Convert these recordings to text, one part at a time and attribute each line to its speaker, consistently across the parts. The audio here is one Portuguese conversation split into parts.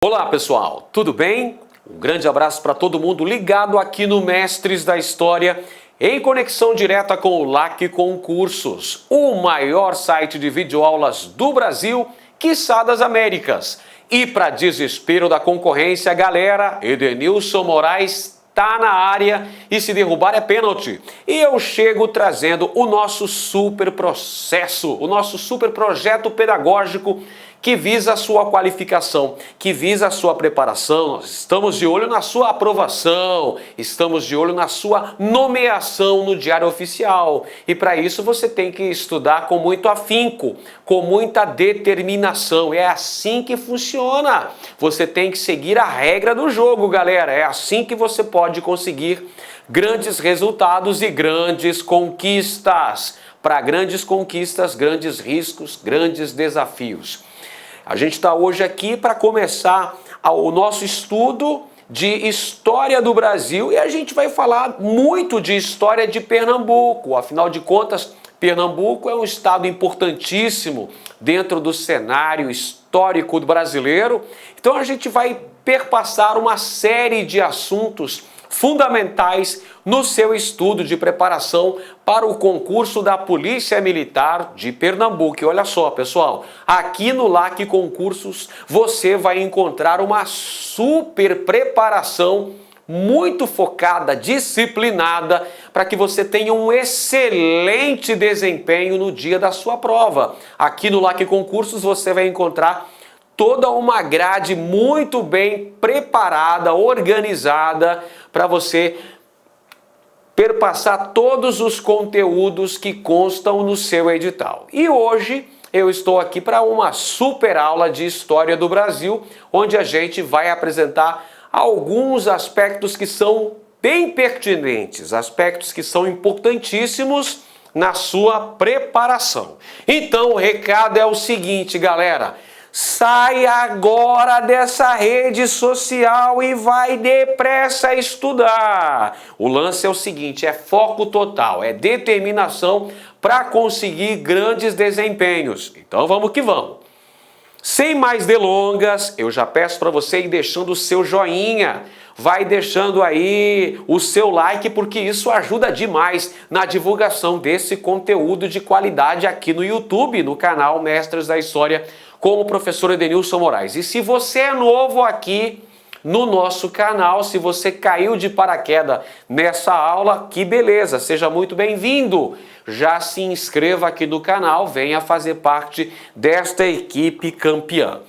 Speaker 1: Olá pessoal, tudo bem? Um grande abraço para todo mundo ligado aqui no Mestres da História, em conexão direta com o LAC Concursos, o maior site de videoaulas do Brasil, quiçá das Américas. E para desespero da concorrência, galera, Edenilson Moraes tá na área e se derrubar é pênalti. E eu chego trazendo o nosso super processo, o nosso super projeto pedagógico que visa a sua qualificação, que visa a sua preparação. Nós estamos de olho na sua aprovação, estamos de olho na sua nomeação no Diário Oficial. E para isso você tem que estudar com muito afinco, com muita determinação. É assim que funciona. Você tem que seguir a regra do jogo, galera. É assim que você pode conseguir grandes resultados e grandes conquistas. Para grandes conquistas, grandes riscos, grandes desafios. A gente está hoje aqui para começar o nosso estudo de História do Brasil e a gente vai falar muito de História de Pernambuco. Afinal de contas, Pernambuco é um estado importantíssimo dentro do cenário histórico brasileiro. Então a gente vai perpassar uma série de assuntos fundamentais no seu estudo de preparação para o concurso da Polícia Militar de Pernambuco. E olha só, pessoal, aqui no LAC Concursos você vai encontrar uma super preparação muito focada, disciplinada, para que você tenha um excelente desempenho no dia da sua prova. Aqui no LAC Concursos você vai encontrar toda uma grade muito bem preparada, organizada, para você perpassar todos os conteúdos que constam no seu edital. E hoje eu estou aqui para uma super aula de História do Brasil, onde a gente vai apresentar alguns aspectos que são bem pertinentes, aspectos que são importantíssimos na sua preparação. Então o recado é o seguinte, galera: sai agora dessa rede social e vai depressa estudar. O lance é o seguinte, é foco total, é determinação para conseguir grandes desempenhos. Então vamos que vamos. Sem mais delongas, eu já peço para você ir deixando o seu joinha, vai deixando aí o seu like, porque isso ajuda demais na divulgação desse conteúdo de qualidade aqui no YouTube, no canal Mestres da História, com o professor Edenilson Moraes. E se você é novo aqui no nosso canal, se você caiu de paraquedas nessa aula, que beleza, seja muito bem-vindo. Já se inscreva aqui no canal, venha fazer parte desta equipe campeã.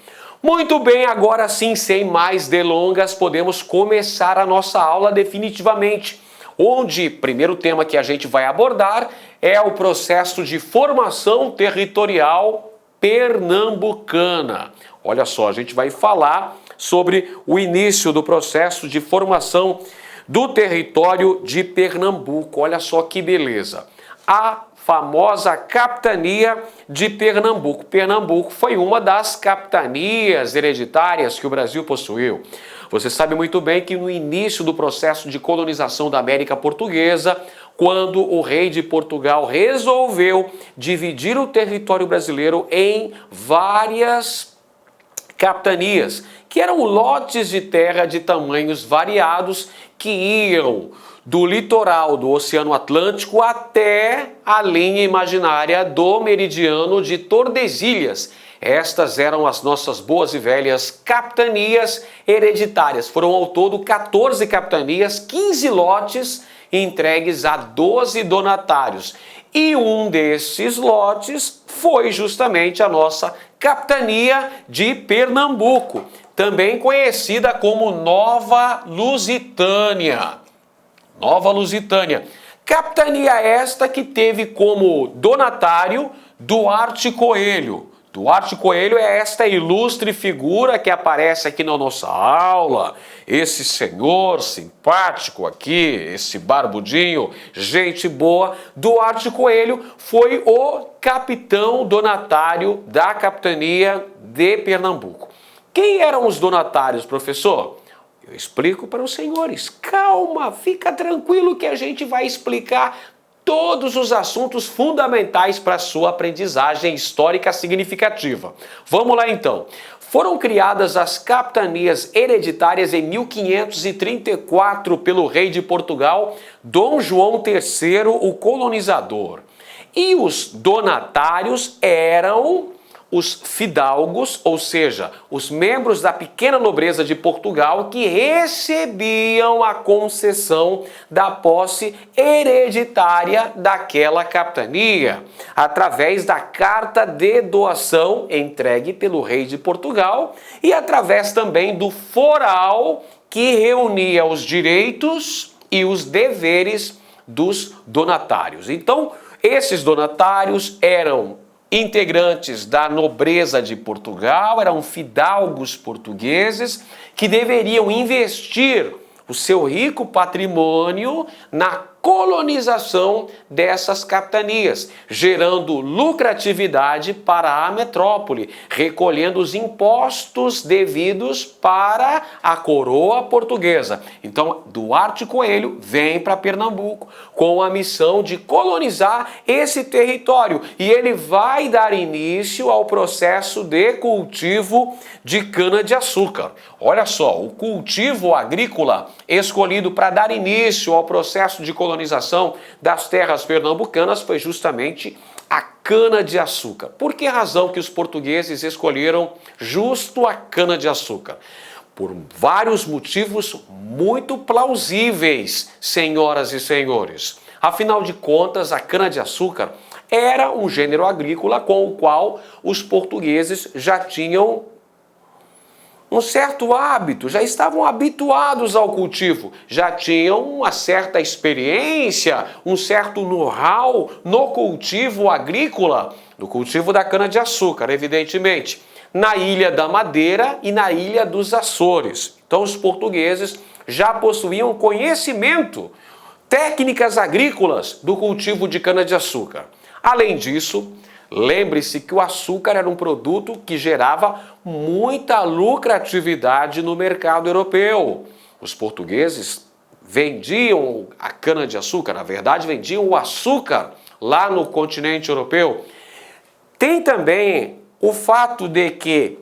Speaker 1: Muito bem, agora sim, sem mais delongas, podemos começar a nossa aula definitivamente, onde o primeiro tema que a gente vai abordar é o processo de formação territorial pernambucana. Olha só, a gente vai falar sobre o início do processo de formação do território de Pernambuco. Olha só que beleza. A famosa capitania de Pernambuco. Pernambuco foi uma das capitanias hereditárias que o Brasil possuiu. Você sabe muito bem que no início do processo de colonização da América Portuguesa, quando o rei de Portugal resolveu dividir o território brasileiro em várias capitanias, que eram lotes de terra de tamanhos variados que iam do litoral do Oceano Atlântico até a linha imaginária do meridiano de Tordesilhas. Estas eram as nossas boas e velhas capitanias hereditárias. Foram ao todo 14 capitanias, 15 lotes entregues a 12 donatários. E um desses lotes foi justamente a nossa capitania de Pernambuco, também conhecida como Nova Lusitânia. Nova Lusitânia. Capitania esta que teve como donatário Duarte Coelho. Duarte Coelho é esta ilustre figura que aparece aqui na nossa aula. Esse senhor simpático aqui, esse barbudinho, gente boa. Duarte Coelho foi o capitão donatário da capitania de Pernambuco. Quem eram os donatários, professor? Eu explico para os senhores. Calma, fica tranquilo que a gente vai explicar todos os assuntos fundamentais para a sua aprendizagem histórica significativa. Vamos lá então. Foram criadas as capitanias hereditárias em 1534 pelo rei de Portugal, Dom João III, o colonizador. E os donatários eram os fidalgos, ou seja, os membros da pequena nobreza de Portugal que recebiam a concessão da posse hereditária daquela capitania, através da carta de doação entregue pelo rei de Portugal e através também do foral que reunia os direitos e os deveres dos donatários. Então, esses donatários eram integrantes da nobreza de Portugal, eram fidalgos portugueses que deveriam investir o seu rico patrimônio na colonização dessas capitanias, gerando lucratividade para a metrópole, recolhendo os impostos devidos para a coroa portuguesa. Então, Duarte Coelho vem para Pernambuco com a missão de colonizar esse território e ele vai dar início ao processo de cultivo de cana-de-açúcar. Olha só, o cultivo agrícola escolhido para dar início ao processo de colonização das terras pernambucanas foi justamente a cana-de-açúcar. Por que razão que os portugueses escolheram justo a cana-de-açúcar? Por vários motivos muito plausíveis, senhoras e senhores. Afinal de contas, a cana-de-açúcar era um gênero agrícola com o qual os portugueses já tinham um certo hábito, já estavam habituados ao cultivo, já tinham uma certa experiência, um certo know-how no cultivo agrícola, no cultivo da cana-de-açúcar, evidentemente, na Ilha da Madeira e na Ilha dos Açores. Então os portugueses já possuíam conhecimento, técnicas agrícolas do cultivo de cana-de-açúcar. Além disso, lembre-se que o açúcar era um produto que gerava muita lucratividade no mercado europeu. Os portugueses vendiam a cana-de-açúcar, na verdade vendiam o açúcar lá no continente europeu. Tem também o fato de que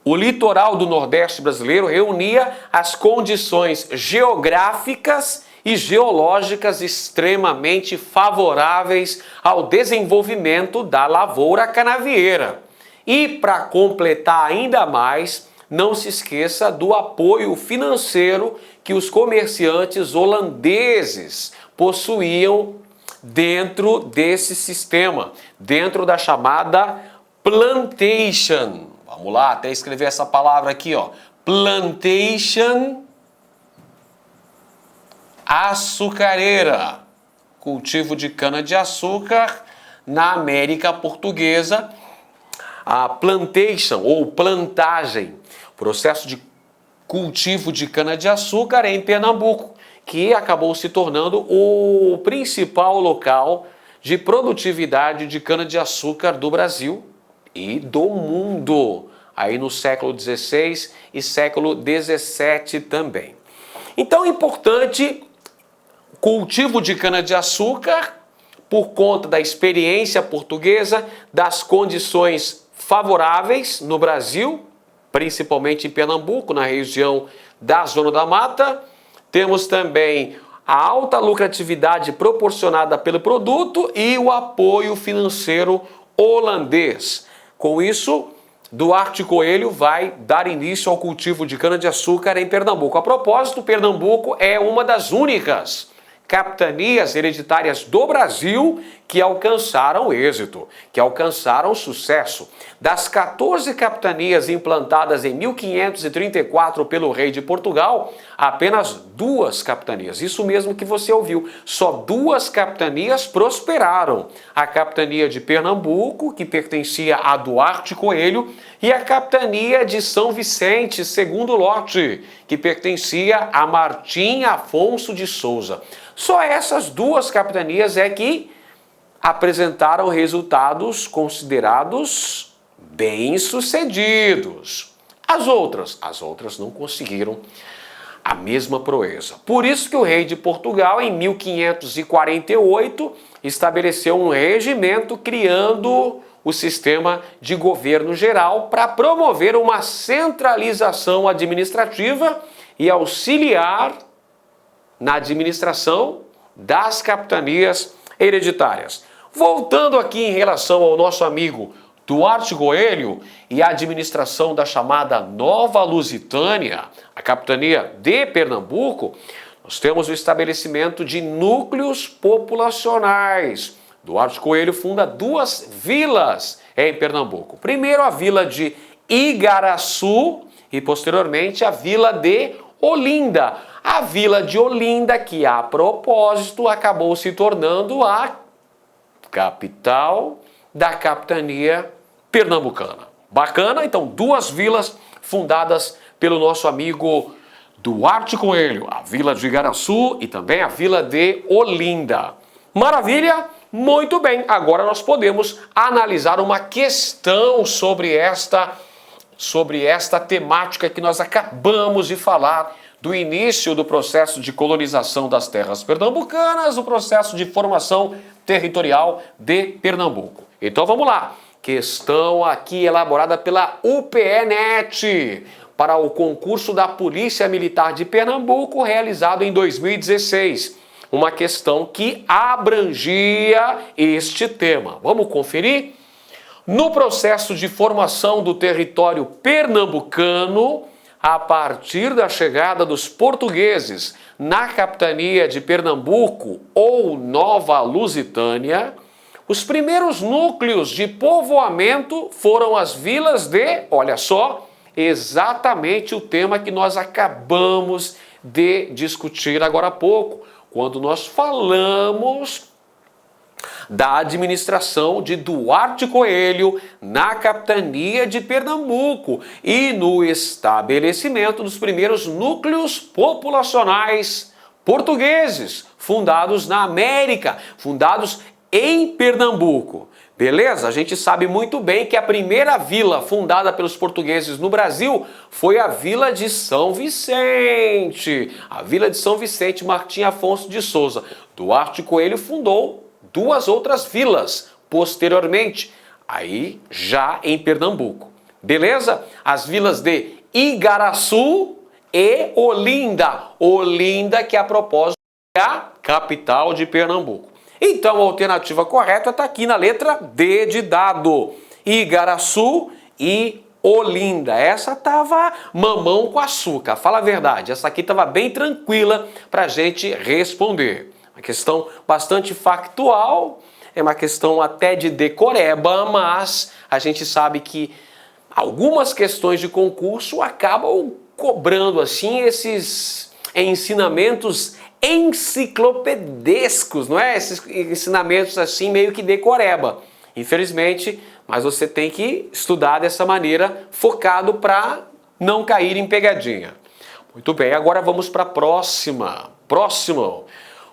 Speaker 1: o litoral do Nordeste brasileiro reunia as condições geográficas e geológicas extremamente favoráveis ao desenvolvimento da lavoura canavieira. E para completar ainda mais, não se esqueça do apoio financeiro que os comerciantes holandeses possuíam dentro desse sistema, dentro da chamada plantation. Vamos lá, até escrever essa palavra aqui, ó. Plantation açucareira, cultivo de cana-de-açúcar na América Portuguesa. A plantation ou plantagem, processo de cultivo de cana-de-açúcar em Pernambuco, que acabou se tornando o principal local de produtividade de cana-de-açúcar do Brasil e do mundo, aí no século XVI e século XVII também. Então é importante cultivo de cana-de-açúcar por conta da experiência portuguesa, das condições favoráveis no Brasil, principalmente em Pernambuco, na região da Zona da Mata. Temos também a alta lucratividade proporcionada pelo produto e o apoio financeiro holandês. Com isso, Duarte Coelho vai dar início ao cultivo de cana-de-açúcar em Pernambuco. A propósito, Pernambuco é uma das únicas capitanias hereditárias do Brasil que alcançaram êxito, que alcançaram sucesso. Das 14 capitanias implantadas em 1534 pelo rei de Portugal, apenas 2 capitanias, isso mesmo que você ouviu, só 2 capitanias prosperaram. A capitania de Pernambuco, que pertencia a Duarte Coelho, e a capitania de São Vicente, segundo lote, que pertencia a Martim Afonso de Souza. Só essas 2 capitanias é que apresentaram resultados considerados bem-sucedidos. As outras não conseguiram a mesma proeza. Por isso que o rei de Portugal, em 1548, estabeleceu um regimento criando o sistema de governo geral para promover uma centralização administrativa e auxiliar na administração das capitanias hereditárias. Voltando aqui em relação ao nosso amigo Duarte Coelho e a administração da chamada Nova Lusitânia, a capitania de Pernambuco, nós temos o estabelecimento de núcleos populacionais. Duarte Coelho funda 2 vilas em Pernambuco. Primeiro a vila de Igaraçu e posteriormente a vila de Olinda. A vila de Olinda, que a propósito acabou se tornando a capital da capitania pernambucana. Bacana? Então, 2 vilas fundadas pelo nosso amigo Duarte Coelho, a vila de Igaraçu e também a vila de Olinda. Maravilha? Muito bem, agora nós podemos analisar uma questão sobre esta temática que nós acabamos de falar do início do processo de colonização das terras pernambucanas, o processo de formação territorial de Pernambuco. Então vamos lá, questão aqui elaborada pela UPE-NET para o concurso da Polícia Militar de Pernambuco realizado em 2016. Uma questão que abrangia este tema. Vamos conferir? No processo de formação do território pernambucano, a partir da chegada dos portugueses na capitania de Pernambuco ou Nova Lusitânia, os primeiros núcleos de povoamento foram as vilas de, olha só, exatamente o tema que nós acabamos de discutir agora há pouco, quando nós falamos da administração de Duarte Coelho na capitania de Pernambuco e no estabelecimento dos primeiros núcleos populacionais portugueses fundados na América, fundados em Pernambuco. Beleza? A gente sabe muito bem que a primeira vila fundada pelos portugueses no Brasil foi a Vila de São Vicente. A Vila de São Vicente, Martim Afonso de Souza. Duarte Coelho fundou 2 outras vilas posteriormente, aí já em Pernambuco. Beleza? As vilas de Igaraçu e Olinda. Olinda, que a propósito é a capital de Pernambuco. Então a alternativa correta está aqui na letra D de dado. Igaraçu e Olinda. Essa tava mamão com açúcar, fala a verdade. Essa aqui tava bem tranquila para a gente responder. Uma questão bastante factual, é uma questão até de decoreba, mas a gente sabe que algumas questões de concurso acabam cobrando assim esses ensinamentos enciclopedescos, não é? Esses ensinamentos assim meio que decoreba. Infelizmente, mas você tem que estudar dessa maneira, focado para não cair em pegadinha. Muito bem, agora vamos para a próxima.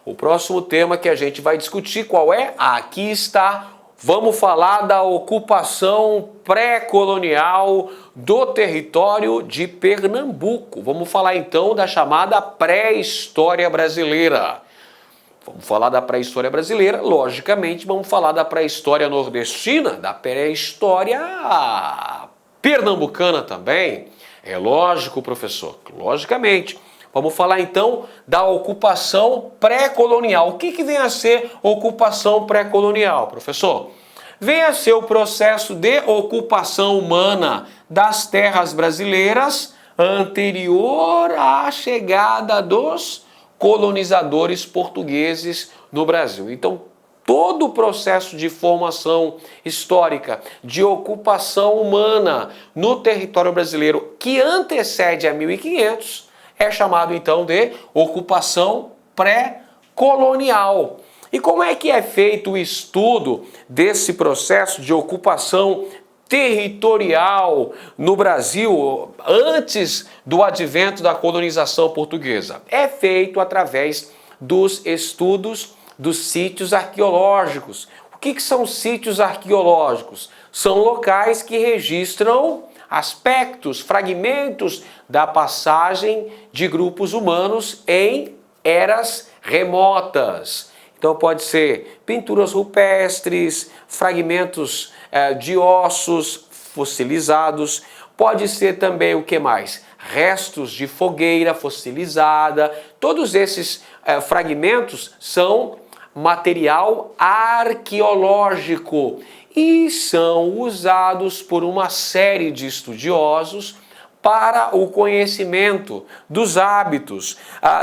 Speaker 1: O próximo tema que a gente vai discutir, qual é? Aqui está. Vamos falar da ocupação pré-colonial do território de Pernambuco. Vamos falar então da chamada pré-história brasileira. Vamos falar da pré-história brasileira, logicamente vamos falar da pré-história nordestina, da pré-história pernambucana também. É lógico, professor, logicamente. Vamos falar então da ocupação pré-colonial. O que vem a ser ocupação pré-colonial, professor? Vem a ser o processo de ocupação humana das terras brasileiras anterior à chegada dos colonizadores portugueses no Brasil. Então, todo o processo de formação histórica, de ocupação humana no território brasileiro que antecede a 1500, é chamado então de ocupação pré-colonial. E como é que é feito o estudo desse processo de ocupação territorial no Brasil antes do advento da colonização portuguesa? É feito através dos estudos dos sítios arqueológicos. O que são sítios arqueológicos? São locais que registram aspectos, fragmentos da passagem de grupos humanos em eras remotas. Então pode ser pinturas rupestres, fragmentos de ossos fossilizados, pode ser também o que mais? Restos de fogueira fossilizada. Todos esses fragmentos são material arqueológico e são usados por uma série de estudiosos para o conhecimento dos hábitos,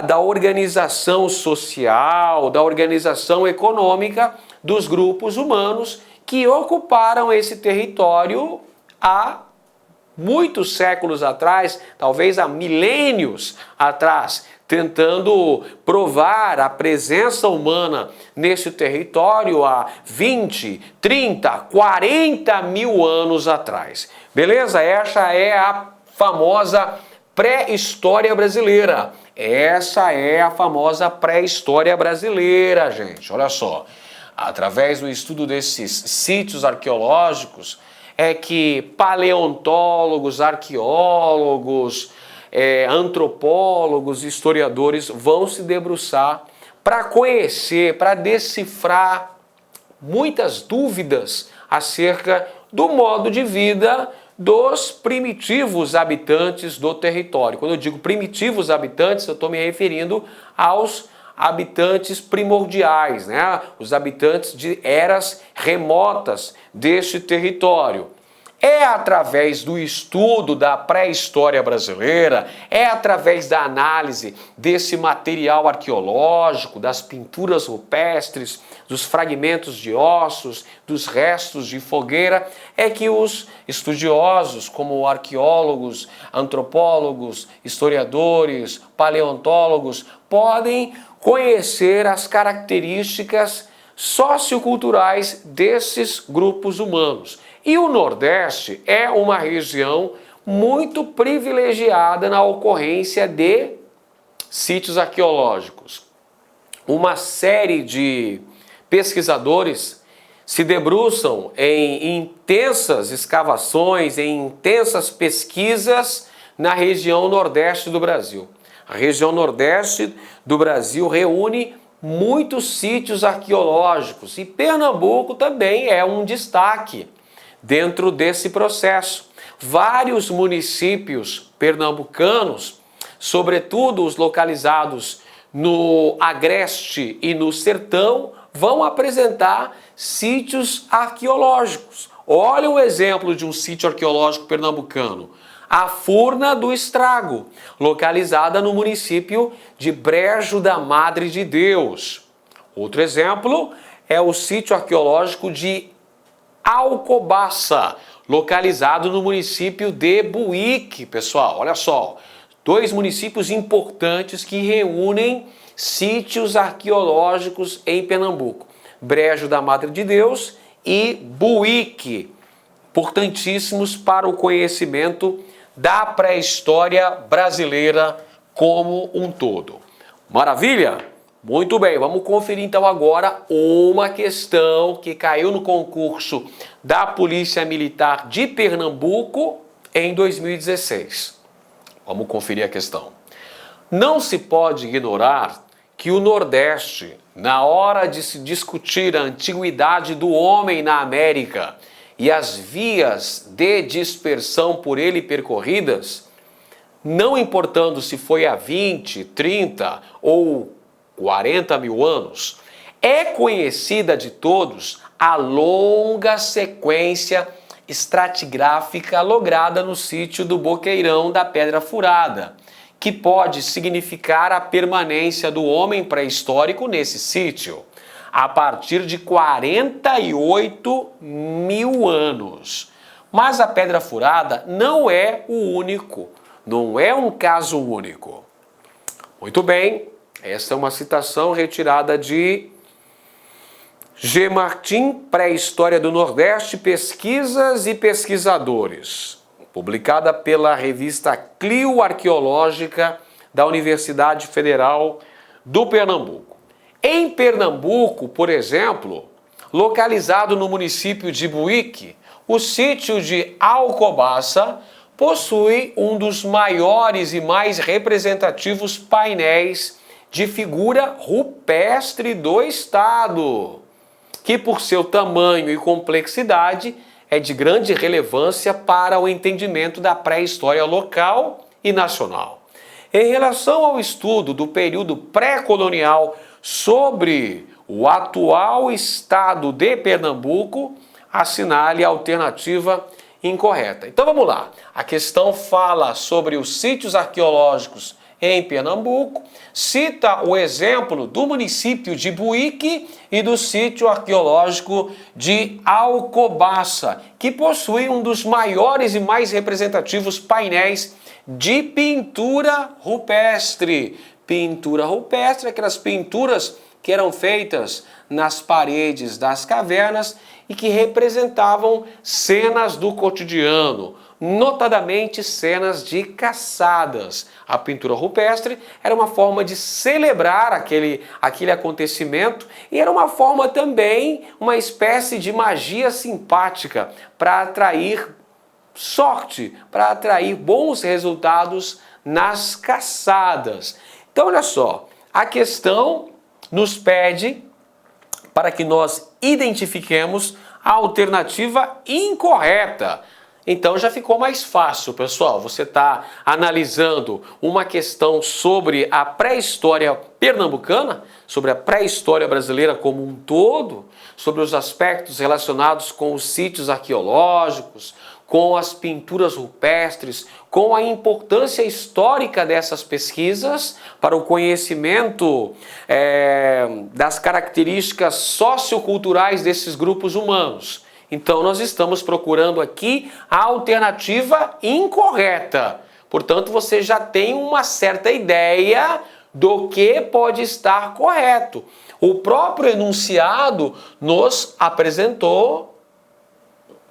Speaker 1: da organização social, da organização econômica dos grupos humanos que ocuparam esse território há muitos séculos atrás, talvez há milênios atrás, tentando provar a presença humana nesse território há 20, 30, 40 mil anos atrás. Beleza? Essa é a famosa pré-história brasileira. Essa é a famosa pré-história brasileira, gente. Olha só. Através do estudo desses sítios arqueológicos, é que paleontólogos, arqueólogos, antropólogos, historiadores vão se debruçar para conhecer, para decifrar muitas dúvidas acerca do modo de vida dos primitivos habitantes do território. Quando eu digo primitivos habitantes, eu estou me referindo aos habitantes primordiais, né? Os habitantes de eras remotas deste território. É através do estudo da pré-história brasileira, é através da análise desse material arqueológico, das pinturas rupestres, dos fragmentos de ossos, dos restos de fogueira, é que os estudiosos, como arqueólogos, antropólogos, historiadores, paleontólogos, podem conhecer as características socioculturais desses grupos humanos. E o Nordeste é uma região muito privilegiada na ocorrência de sítios arqueológicos. Uma série de pesquisadores se debruçam em intensas escavações, em intensas pesquisas na região Nordeste do Brasil. A região Nordeste do Brasil reúne muitos sítios arqueológicos e Pernambuco também é um destaque dentro desse processo. Vários municípios pernambucanos, sobretudo os localizados no Agreste e no Sertão, vão apresentar sítios arqueológicos. Olha um exemplo de um sítio arqueológico pernambucano. A Furna do Estrago, localizada no município de Brejo da Madre de Deus. Outro exemplo é o sítio arqueológico de Alcobaça, localizado no município de Buíque, pessoal. Olha só, dois municípios importantes que reúnem sítios arqueológicos em Pernambuco. Brejo da Madre de Deus e Buíque, importantíssimos para o conhecimento da pré-história brasileira como um todo. Maravilha? Muito bem, vamos conferir então agora uma questão que caiu no concurso da Polícia Militar de Pernambuco em 2016. Vamos conferir a questão. Não se pode ignorar que o Nordeste, na hora de se discutir a antiguidade do homem na América e as vias de dispersão por ele percorridas, não importando se foi há 20, 30 ou 40 mil anos, é conhecida de todos a longa sequência estratigráfica lograda no sítio do Boqueirão da Pedra Furada, que pode significar a permanência do homem pré-histórico nesse sítio, a partir de 48 mil anos. Mas a Pedra Furada não é o único, não é um caso único. Muito bem, essa é uma citação retirada de G. Martim, Pré-História do Nordeste, Pesquisas e Pesquisadores, publicada pela revista Clio Arqueológica da Universidade Federal do Pernambuco. Em Pernambuco, por exemplo, localizado no município de Buíque, o sítio de Alcobaça possui um dos maiores e mais representativos painéis de figura rupestre do estado, que por seu tamanho e complexidade é de grande relevância para o entendimento da pré-história local e nacional. Em relação ao estudo do período pré-colonial sobre o atual estado de Pernambuco, assinale a alternativa incorreta. Então vamos lá. A questão fala sobre os sítios arqueológicos em Pernambuco, cita o exemplo do município de Buíque e do sítio arqueológico de Alcobaça, que possui um dos maiores e mais representativos painéis de pintura rupestre. Pintura rupestre, aquelas pinturas que eram feitas nas paredes das cavernas e que representavam cenas do cotidiano, notadamente cenas de caçadas. A pintura rupestre era uma forma de celebrar aquele acontecimento e era uma forma também, uma espécie de magia simpática para atrair sorte, para atrair bons resultados nas caçadas. Então, olha só, a questão nos pede para que nós identifiquemos a alternativa incorreta. Então já ficou mais fácil, pessoal. Você está analisando uma questão sobre a pré-história pernambucana, sobre a pré-história brasileira como um todo, sobre os aspectos relacionados com os sítios arqueológicos, com as pinturas rupestres, com a importância histórica dessas pesquisas para o conhecimento das características socioculturais desses grupos humanos. Então nós estamos procurando aqui a alternativa incorreta. Portanto, você já tem uma certa ideia do que pode estar correto. O próprio enunciado nos apresentou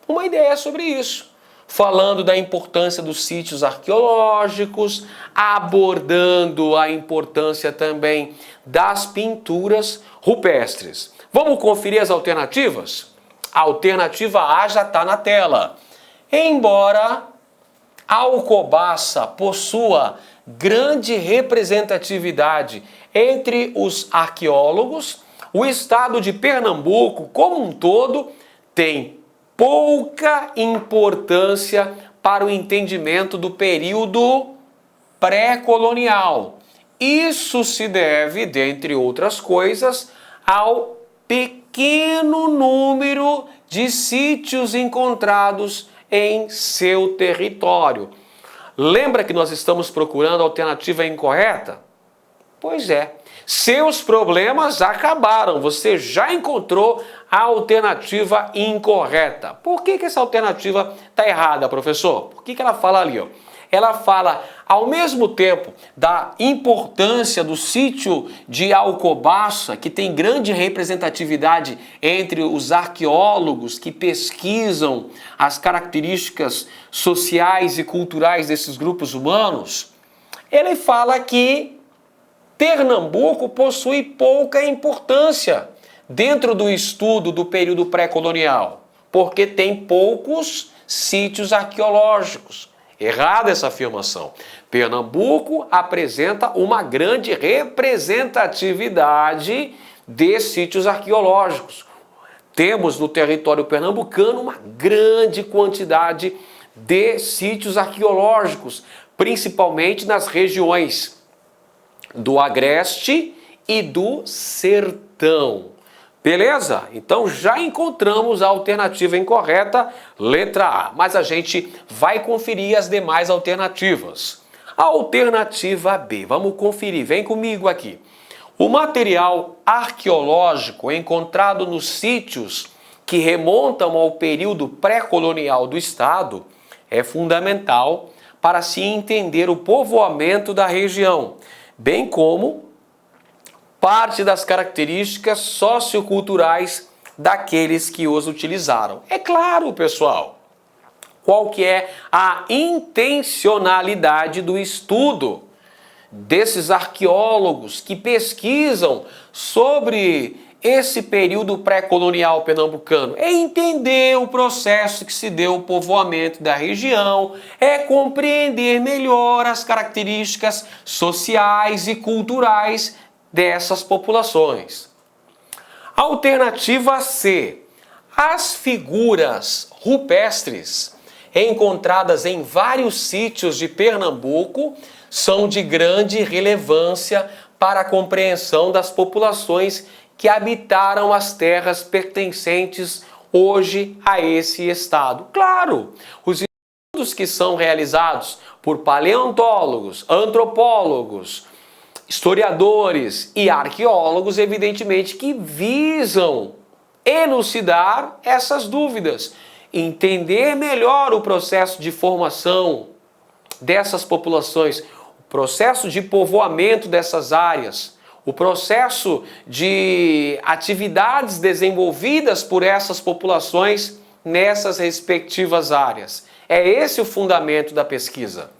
Speaker 1: uma ideia sobre isso, falando da importância dos sítios arqueológicos, abordando a importância também das pinturas rupestres. Vamos conferir as alternativas? A alternativa A já está na tela. Embora Alcobaça possua grande representatividade entre os arqueólogos, o estado de Pernambuco, como um todo, tem pouca importância para o entendimento do período pré-colonial. Isso se deve, dentre outras coisas, ao pequeno número de sítios encontrados em seu território. Lembra que nós estamos procurando a alternativa incorreta? Pois é. Seus problemas acabaram, você já encontrou a alternativa incorreta. Por que essa alternativa está errada, professor? Por que ela fala ali? Ó? Ela fala, ao mesmo tempo, da importância do sítio de Alcobaça, que tem grande representatividade entre os arqueólogos que pesquisam as características sociais e culturais desses grupos humanos. Ele fala que Pernambuco possui pouca importância dentro do estudo do período pré-colonial, porque tem poucos sítios arqueológicos. Errada essa afirmação. Pernambuco apresenta uma grande representatividade de sítios arqueológicos. Temos no território pernambucano uma grande quantidade de sítios arqueológicos, principalmente nas regiões do Agreste e do Sertão. Beleza? Então já encontramos a alternativa incorreta, letra A. Mas a gente vai conferir as demais alternativas. A alternativa B, vamos conferir, vem comigo aqui. O material arqueológico encontrado nos sítios que remontam ao período pré-colonial do estado é fundamental para se entender o povoamento da região, bem como parte das características socioculturais daqueles que os utilizaram. É claro, pessoal, qual que é a intencionalidade do estudo desses arqueólogos que pesquisam sobre esse período pré-colonial pernambucano? É entender o processo que se deu o povoamento da região, é compreender melhor as características sociais e culturais dessas populações. Alternativa C. As figuras rupestres encontradas em vários sítios de Pernambuco são de grande relevância para a compreensão das populações que habitaram as terras pertencentes hoje a esse estado. Claro, os estudos que são realizados por paleontólogos, antropólogos, historiadores e arqueólogos, evidentemente que visam elucidar essas dúvidas, entender melhor o processo de formação dessas populações, o processo de povoamento dessas áreas, o processo de atividades desenvolvidas por essas populações nessas respectivas áreas. É esse o fundamento da pesquisa.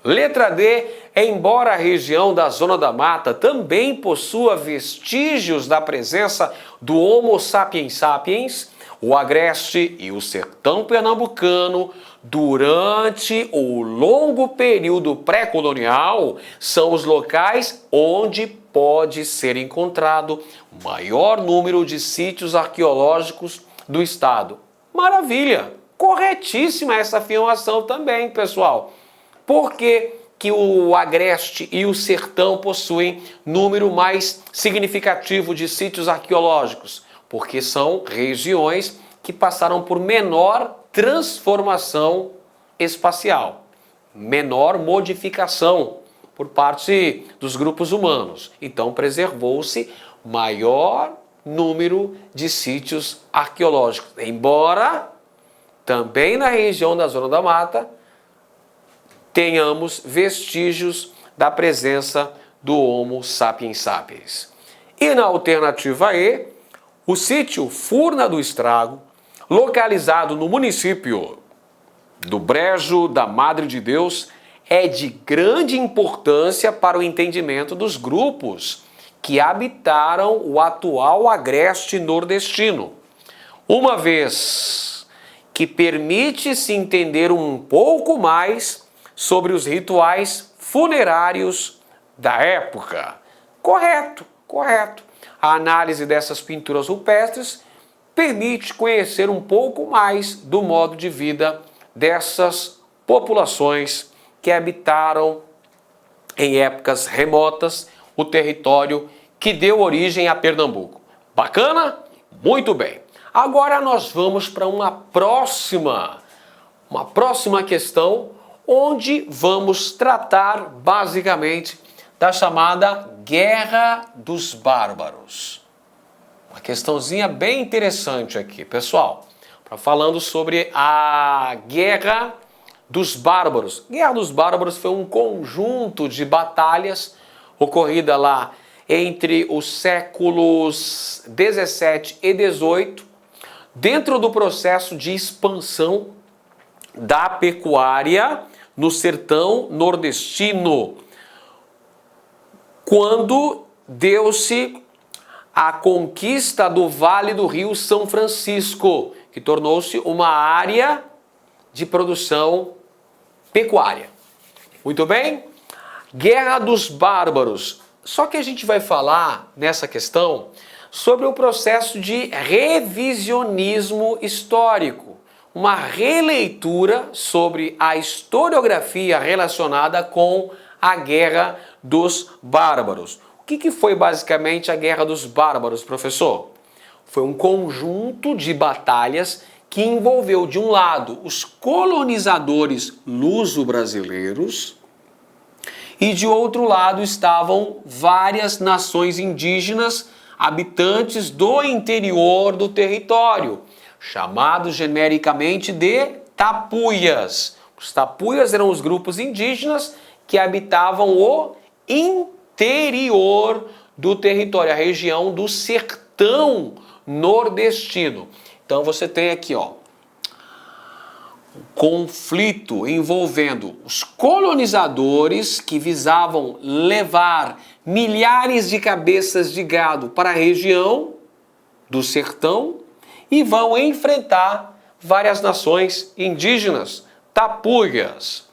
Speaker 1: Letra D. Embora a região da Zona da Mata também possua vestígios da presença do Homo sapiens sapiens, o Agreste e o sertão pernambucano, durante o longo período pré-colonial, são os locais onde pode ser encontrado o maior número de sítios arqueológicos do estado. Maravilha! Corretíssima essa afirmação também, pessoal. Por que que o Agreste e o Sertão possuem número mais significativo de sítios arqueológicos? Porque são regiões que passaram por menor transformação espacial, menor modificação por parte dos grupos humanos. Então preservou-se maior número de sítios arqueológicos, embora também na região da Zona da Mata tenhamos vestígios da presença do Homo sapiens sapiens. E na alternativa E, o sítio Furna do Estrago, localizado no município do Brejo da Madre de Deus, é de grande importância para o entendimento dos grupos que habitaram o atual Agreste nordestino, uma vez que permite-se entender um pouco mais sobre os rituais funerários da época. Correto, correto. A análise dessas pinturas rupestres permite conhecer um pouco mais do modo de vida dessas populações que habitaram em épocas remotas o território que deu origem a Pernambuco. Bacana? Muito bem. Agora nós vamos para uma próxima questão, onde vamos tratar basicamente da chamada Guerra dos Bárbaros. Uma questãozinha bem interessante aqui, pessoal, falando sobre a Guerra dos Bárbaros. Guerra dos Bárbaros foi um conjunto de batalhas ocorrida lá entre os séculos 17 e 18, dentro do processo de expansão da pecuária no sertão nordestino, quando deu-se a conquista do Vale do Rio São Francisco, que tornou-se uma área de produção pecuária. Muito bem? Guerra dos Bárbaros. Só que a gente vai falar nessa questão sobre o processo de revisionismo histórico, uma releitura sobre a historiografia relacionada com a Guerra dos Bárbaros. O que foi basicamente a Guerra dos Bárbaros, professor? Foi um conjunto de batalhas que envolveu, de um lado, os colonizadores luso-brasileiros e, de outro lado, estavam várias nações indígenas habitantes do interior do território, chamados genericamente de tapuias. Os tapuias eram os grupos indígenas que habitavam o interior do território, a região do sertão nordestino. Então você tem aqui, ó, um conflito envolvendo os colonizadores que visavam levar milhares de cabeças de gado para a região do sertão e vão enfrentar várias nações indígenas, tapuias.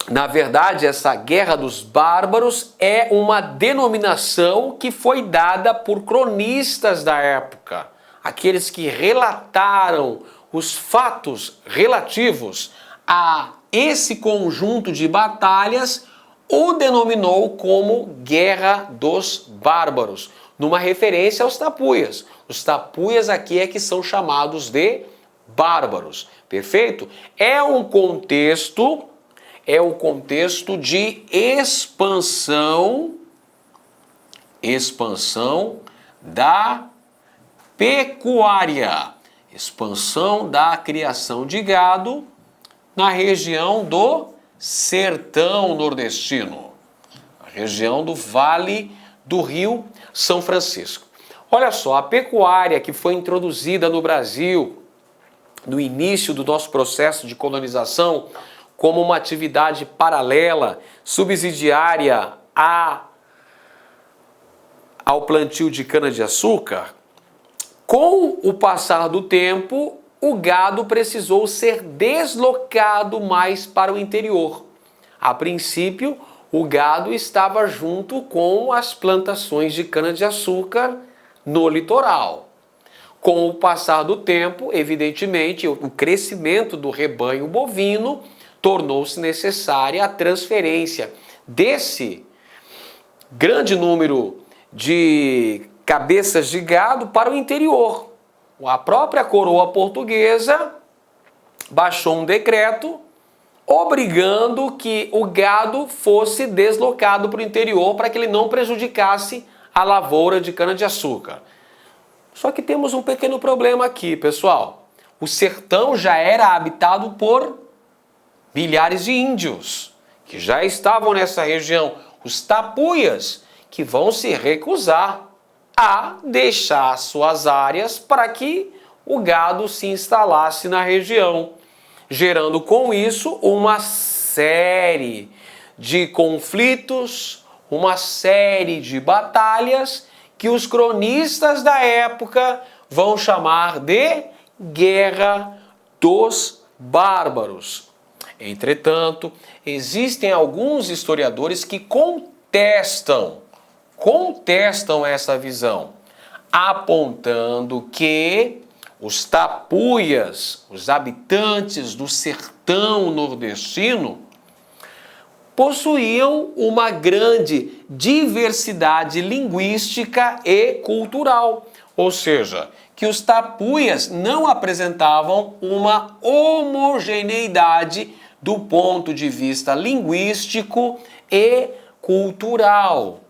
Speaker 1: Na verdade, essa Guerra dos Bárbaros é uma denominação que foi dada por cronistas da época, aqueles que relataram os fatos relativos a esse conjunto de batalhas, o denominou como Guerra dos Bárbaros, numa referência aos tapuias. Os tapuias aqui é que são chamados de bárbaros, perfeito? É um contexto de expansão da pecuária, expansão da criação de gado na região do sertão nordestino, a região do Vale do Rio São Francisco. Olha só, a pecuária que foi introduzida no Brasil no início do nosso processo de colonização como uma atividade paralela, subsidiária ao plantio de cana-de-açúcar, com o passar do tempo, o gado precisou ser deslocado mais para o interior. A princípio, o gado estava junto com as plantações de cana-de-açúcar no litoral. Com o passar do tempo, evidentemente, o crescimento do rebanho bovino tornou-se necessária a transferência desse grande número de cabeças de gado para o interior. A própria coroa portuguesa baixou um decreto obrigando que o gado fosse deslocado para o interior para que ele não prejudicasse a lavoura de cana-de-açúcar. Só que temos um pequeno problema aqui, pessoal. O sertão já era habitado por milhares de índios que já estavam nessa região, os tapuias, que vão se recusar a deixar suas áreas para que o gado se instalasse na região, gerando com isso uma série de conflitos, uma série de batalhas que os cronistas da época vão chamar de Guerra dos Bárbaros. Entretanto, existem alguns historiadores que contestam essa visão, apontando que os tapuias, os habitantes do sertão nordestino, possuíam uma grande diversidade linguística e cultural, ou seja, que os tapuias não apresentavam uma homogeneidade do ponto de vista linguístico e cultural.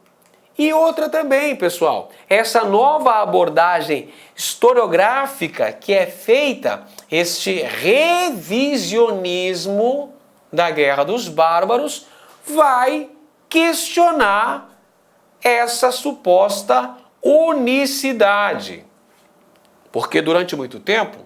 Speaker 1: E outra também, pessoal, essa nova abordagem historiográfica que é feita, este revisionismo da Guerra dos Bárbaros, vai questionar essa suposta unicidade. Porque durante muito tempo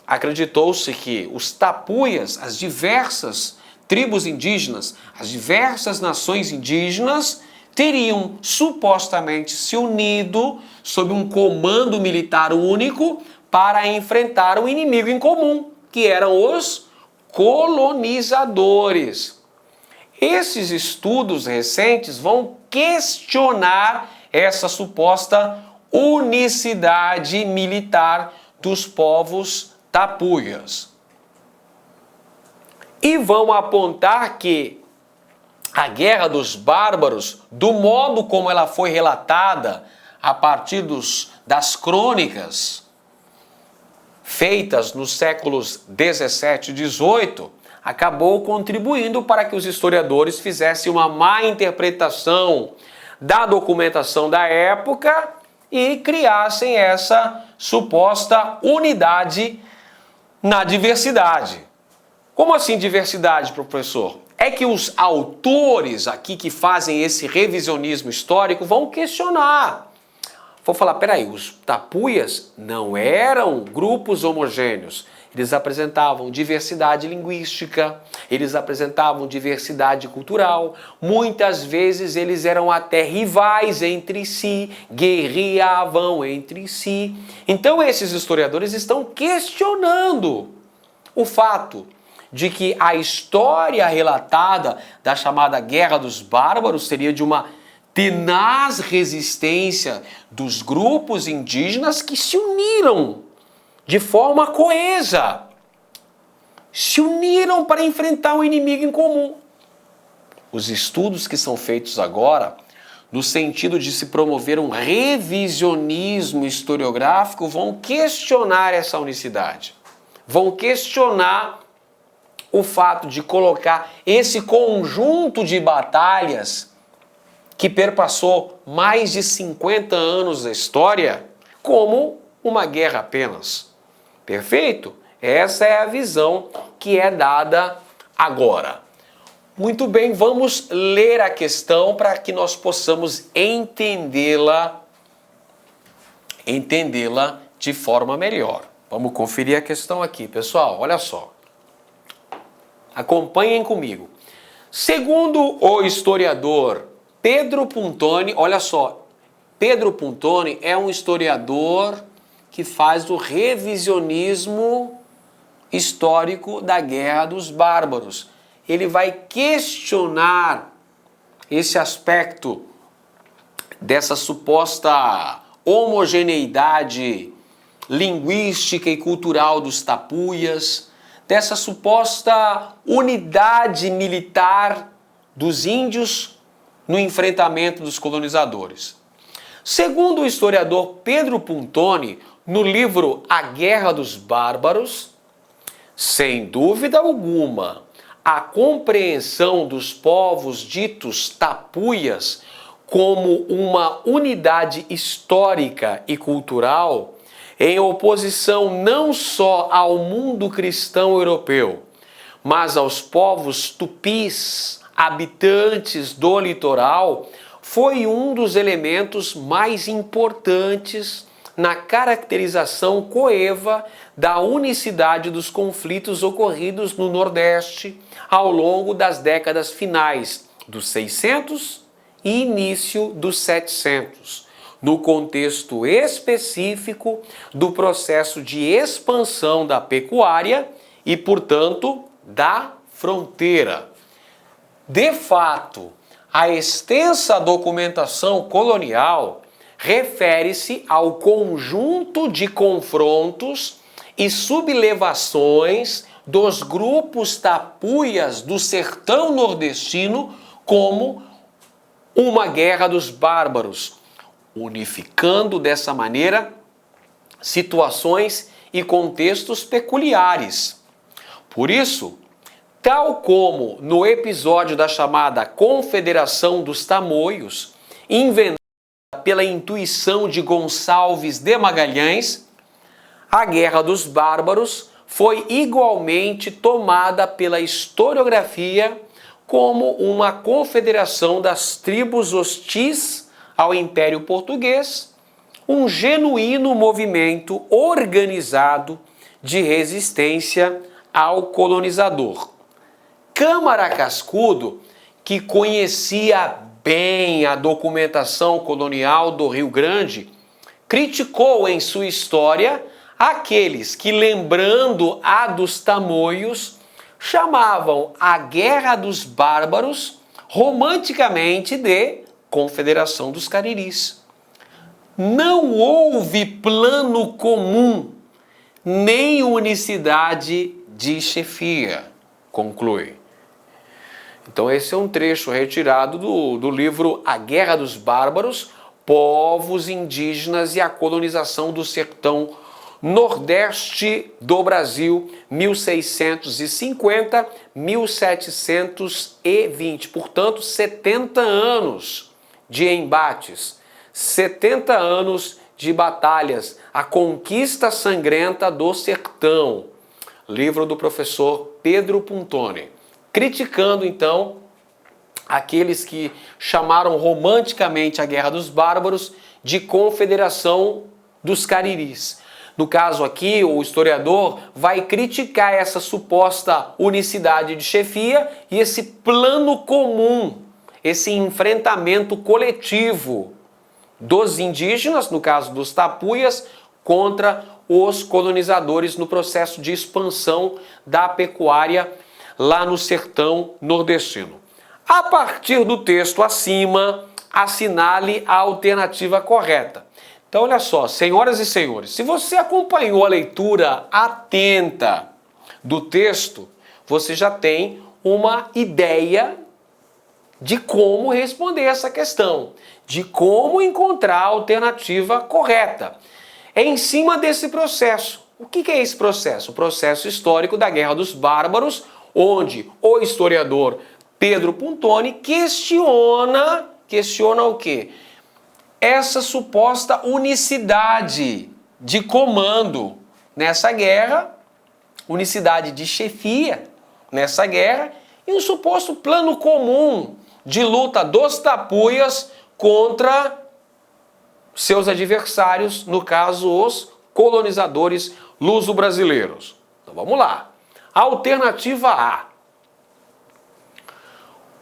Speaker 1: acreditou-se que os tapuias, as diversas tribos indígenas, as diversas nações indígenas, teriam supostamente se unido sob um comando militar único para enfrentar um inimigo em comum, que eram os colonizadores. Esses estudos recentes vão questionar essa suposta unicidade militar dos povos tapuias. E vão apontar que a Guerra dos Bárbaros, do modo como ela foi relatada a partir das crônicas feitas nos séculos 17 e 18, acabou contribuindo para que os historiadores fizessem uma má interpretação da documentação da época e criassem essa suposta unidade na diversidade. Como assim diversidade, professor? É que os autores aqui que fazem esse revisionismo histórico vão questionar. Vou falar, peraí, os tapuias não eram grupos homogêneos. Eles apresentavam diversidade linguística, eles apresentavam diversidade cultural, muitas vezes eles eram até rivais entre si, guerreavam entre si. Então esses historiadores estão questionando o fato de que a história relatada da chamada Guerra dos Bárbaros seria de uma tenaz resistência dos grupos indígenas que se uniram de forma coesa, se uniram para enfrentar um inimigo em comum. Os estudos que são feitos agora, no sentido de se promover um revisionismo historiográfico, vão questionar essa unicidade, vão questionar o fato de colocar esse conjunto de batalhas que perpassou mais de 50 anos da história como uma guerra apenas. Perfeito? Essa é a visão que é dada agora. Muito bem, vamos ler a questão para que nós possamos entendê-la de forma melhor. Vamos conferir a questão aqui, pessoal. Olha só. Acompanhem comigo. Segundo o historiador Pedro Puntoni, olha só, Pedro Puntoni é um historiador que faz o revisionismo histórico da Guerra dos Bárbaros. Ele vai questionar esse aspecto dessa suposta homogeneidade linguística e cultural dos tapuias, dessa suposta unidade militar dos índios no enfrentamento dos colonizadores. Segundo o historiador Pedro Puntoni, no livro A Guerra dos Bárbaros, sem dúvida alguma, a compreensão dos povos ditos tapuias como uma unidade histórica e cultural, em oposição não só ao mundo cristão europeu, mas aos povos tupis, habitantes do litoral, foi um dos elementos mais importantes na caracterização coeva da unicidade dos conflitos ocorridos no Nordeste ao longo das décadas finais dos 600 e início dos 700, no contexto específico do processo de expansão da pecuária e, portanto, da fronteira. De fato, a extensa documentação colonial refere-se ao conjunto de confrontos e sublevações dos grupos tapuias do sertão nordestino como uma guerra dos bárbaros, unificando dessa maneira situações e contextos peculiares. Por isso, tal como no episódio da chamada Confederação dos Tamoios, inventada pela intuição de Gonçalves de Magalhães, a Guerra dos Bárbaros foi igualmente tomada pela historiografia como uma confederação das tribos hostis ao Império Português, um genuíno movimento organizado de resistência ao colonizador. Câmara Cascudo, que conhecia bem a documentação colonial do Rio Grande, criticou em sua história aqueles que, lembrando a dos tamoios, chamavam a Guerra dos Bárbaros romanticamente de Confederação dos Cariris. Não houve plano comum, nem unicidade de chefia, conclui. Então esse é um trecho retirado do livro A Guerra dos Bárbaros, Povos Indígenas e a Colonização do Sertão Nordeste do Brasil, 1650-1720. Portanto, 70 anos de embates, 70 anos de batalhas, a conquista sangrenta do sertão. Livro do professor Pedro Puntoni. Criticando, então, aqueles que chamaram romanticamente a Guerra dos Bárbaros de Confederação dos Cariris. No caso aqui, o historiador vai criticar essa suposta unicidade de chefia e esse plano comum, esse enfrentamento coletivo dos indígenas, no caso dos tapuias, contra os colonizadores no processo de expansão da pecuária lá no sertão nordestino. A partir do texto acima, assinale a alternativa correta. Então, olha só, senhoras e senhores, se você acompanhou a leitura atenta do texto, você já tem uma ideia de como responder essa questão, de como encontrar a alternativa correta. É em cima desse processo. O que é esse processo? O processo histórico da Guerra dos Bárbaros, onde o historiador Pedro Pontoni questiona o quê? Essa suposta unicidade de comando nessa guerra, unicidade de chefia nessa guerra e um suposto plano comum de luta dos tapuias contra seus adversários, no caso os colonizadores luso-brasileiros. Então vamos lá. Alternativa A.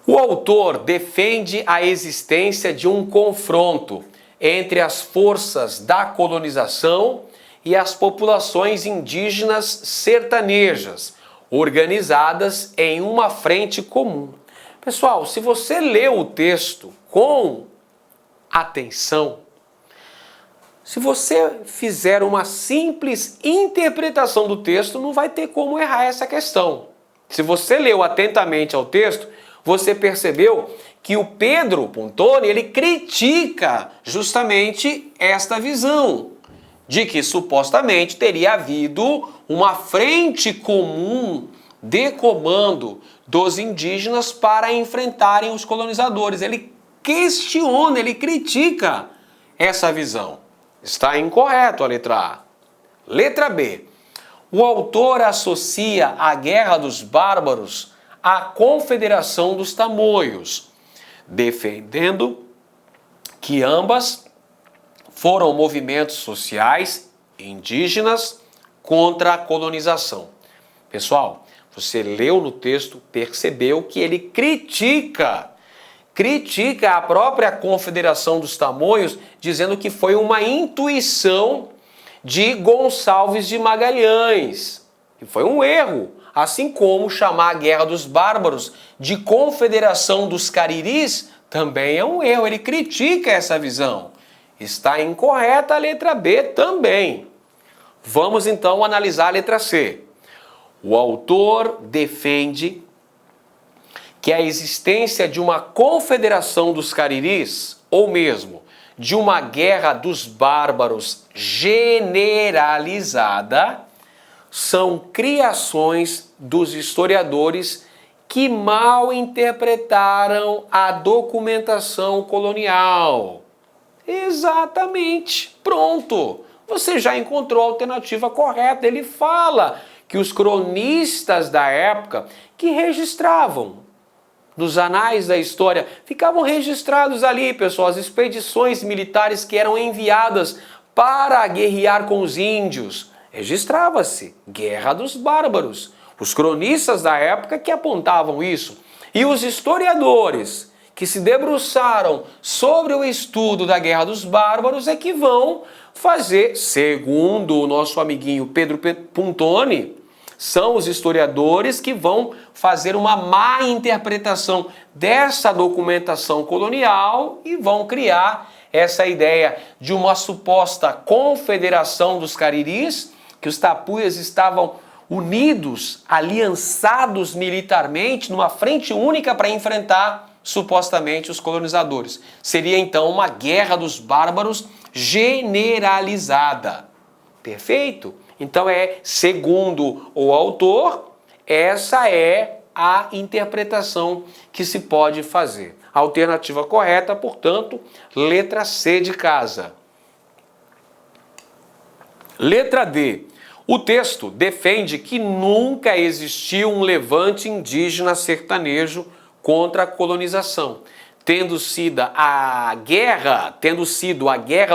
Speaker 1: O autor defende a existência de um confronto entre as forças da colonização e as populações indígenas sertanejas, organizadas em uma frente comum. Pessoal, se você lê o texto com atenção, se você fizer uma simples interpretação do texto, não vai ter como errar essa questão. Se você leu atentamente ao texto, você percebeu que o Pedro Pontoni, ele critica justamente esta visão de que supostamente teria havido uma frente comum de comando dos indígenas para enfrentarem os colonizadores. Ele questiona, ele critica essa visão. Está incorreto a letra A. Letra B. O autor associa a Guerra dos Bárbaros à Confederação dos Tamoios, defendendo que ambas foram movimentos sociais indígenas contra a colonização. Pessoal, você leu no texto, percebeu que ele critica a própria Confederação dos Tamoios, dizendo que foi uma intuição de Gonçalves de Magalhães, que foi um erro, assim como chamar a Guerra dos Bárbaros de Confederação dos Cariris também é um erro, ele critica essa visão. Está incorreta a letra B também. Vamos então analisar a letra C. O autor defende que a existência de uma confederação dos cariris, ou mesmo de uma guerra dos bárbaros generalizada, são criações dos historiadores que mal interpretaram a documentação colonial. Exatamente. Pronto. Você já encontrou a alternativa correta. Ele fala que os cronistas da época que registravam nos anais da história, ficavam registrados ali, pessoal, as expedições militares que eram enviadas para guerrear com os índios. Registrava-se Guerra dos Bárbaros. Os cronistas da época que apontavam isso. E os historiadores que se debruçaram sobre o estudo da Guerra dos Bárbaros é que vão fazer, segundo o nosso amiguinho Pedro Pontoni, são os historiadores que vão fazer uma má interpretação dessa documentação colonial e vão criar essa ideia de uma suposta confederação dos cariris, que os tapuias estavam unidos, aliançados militarmente, numa frente única para enfrentar supostamente os colonizadores. Seria então uma guerra dos bárbaros generalizada. Perfeito? Então segundo o autor, essa é a interpretação que se pode fazer. A alternativa correta, portanto, letra C de casa. Letra D. O texto defende que nunca existiu um levante indígena sertanejo contra a colonização, tendo sido a guerra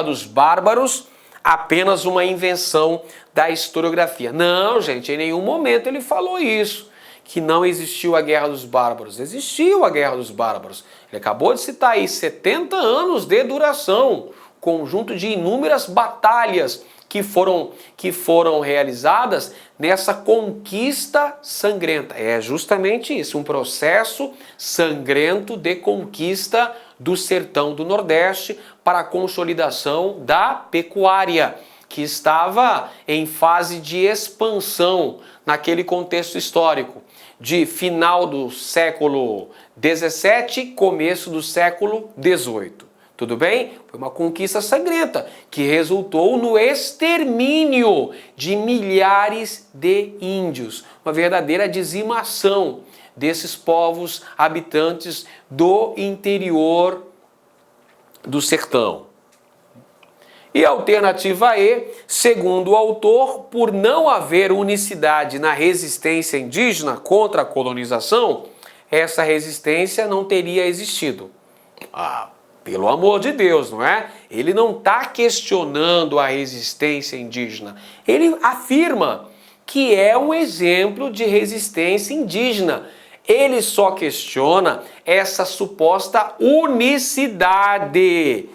Speaker 1: dos bárbaros apenas uma invenção da historiografia. Não, gente, em nenhum momento ele falou isso, que não existiu a Guerra dos Bárbaros. Existiu a Guerra dos Bárbaros. Ele acabou de citar aí 70 anos de duração. conjunto de inúmeras batalhas que foram realizadas nessa conquista sangrenta. É justamente isso, um processo sangrento de conquista do sertão do Nordeste para a consolidação da pecuária, que estava em fase de expansão naquele contexto histórico, de final do século XVII, começo do século XVIII. Tudo bem? Foi uma conquista sangrenta que resultou no extermínio de milhares de índios, uma verdadeira dizimação desses povos habitantes do interior do sertão. E a alternativa E, segundo o autor, por não haver unicidade na resistência indígena contra a colonização, essa resistência não teria existido. Pelo amor de Deus, não é? Ele não está questionando a resistência indígena. Ele afirma que é um exemplo de resistência indígena. Ele só questiona essa suposta unicidade.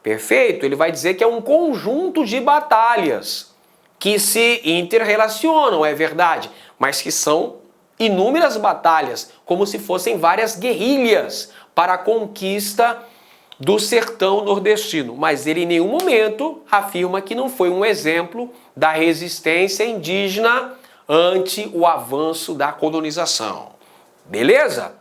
Speaker 1: Perfeito? Ele vai dizer que é um conjunto de batalhas que se interrelacionam, é verdade, mas que são inúmeras batalhas, como se fossem várias guerrilhas para a conquista do sertão nordestino. Mas ele em nenhum momento afirma que não foi um exemplo da resistência indígena ante o avanço da colonização. Beleza?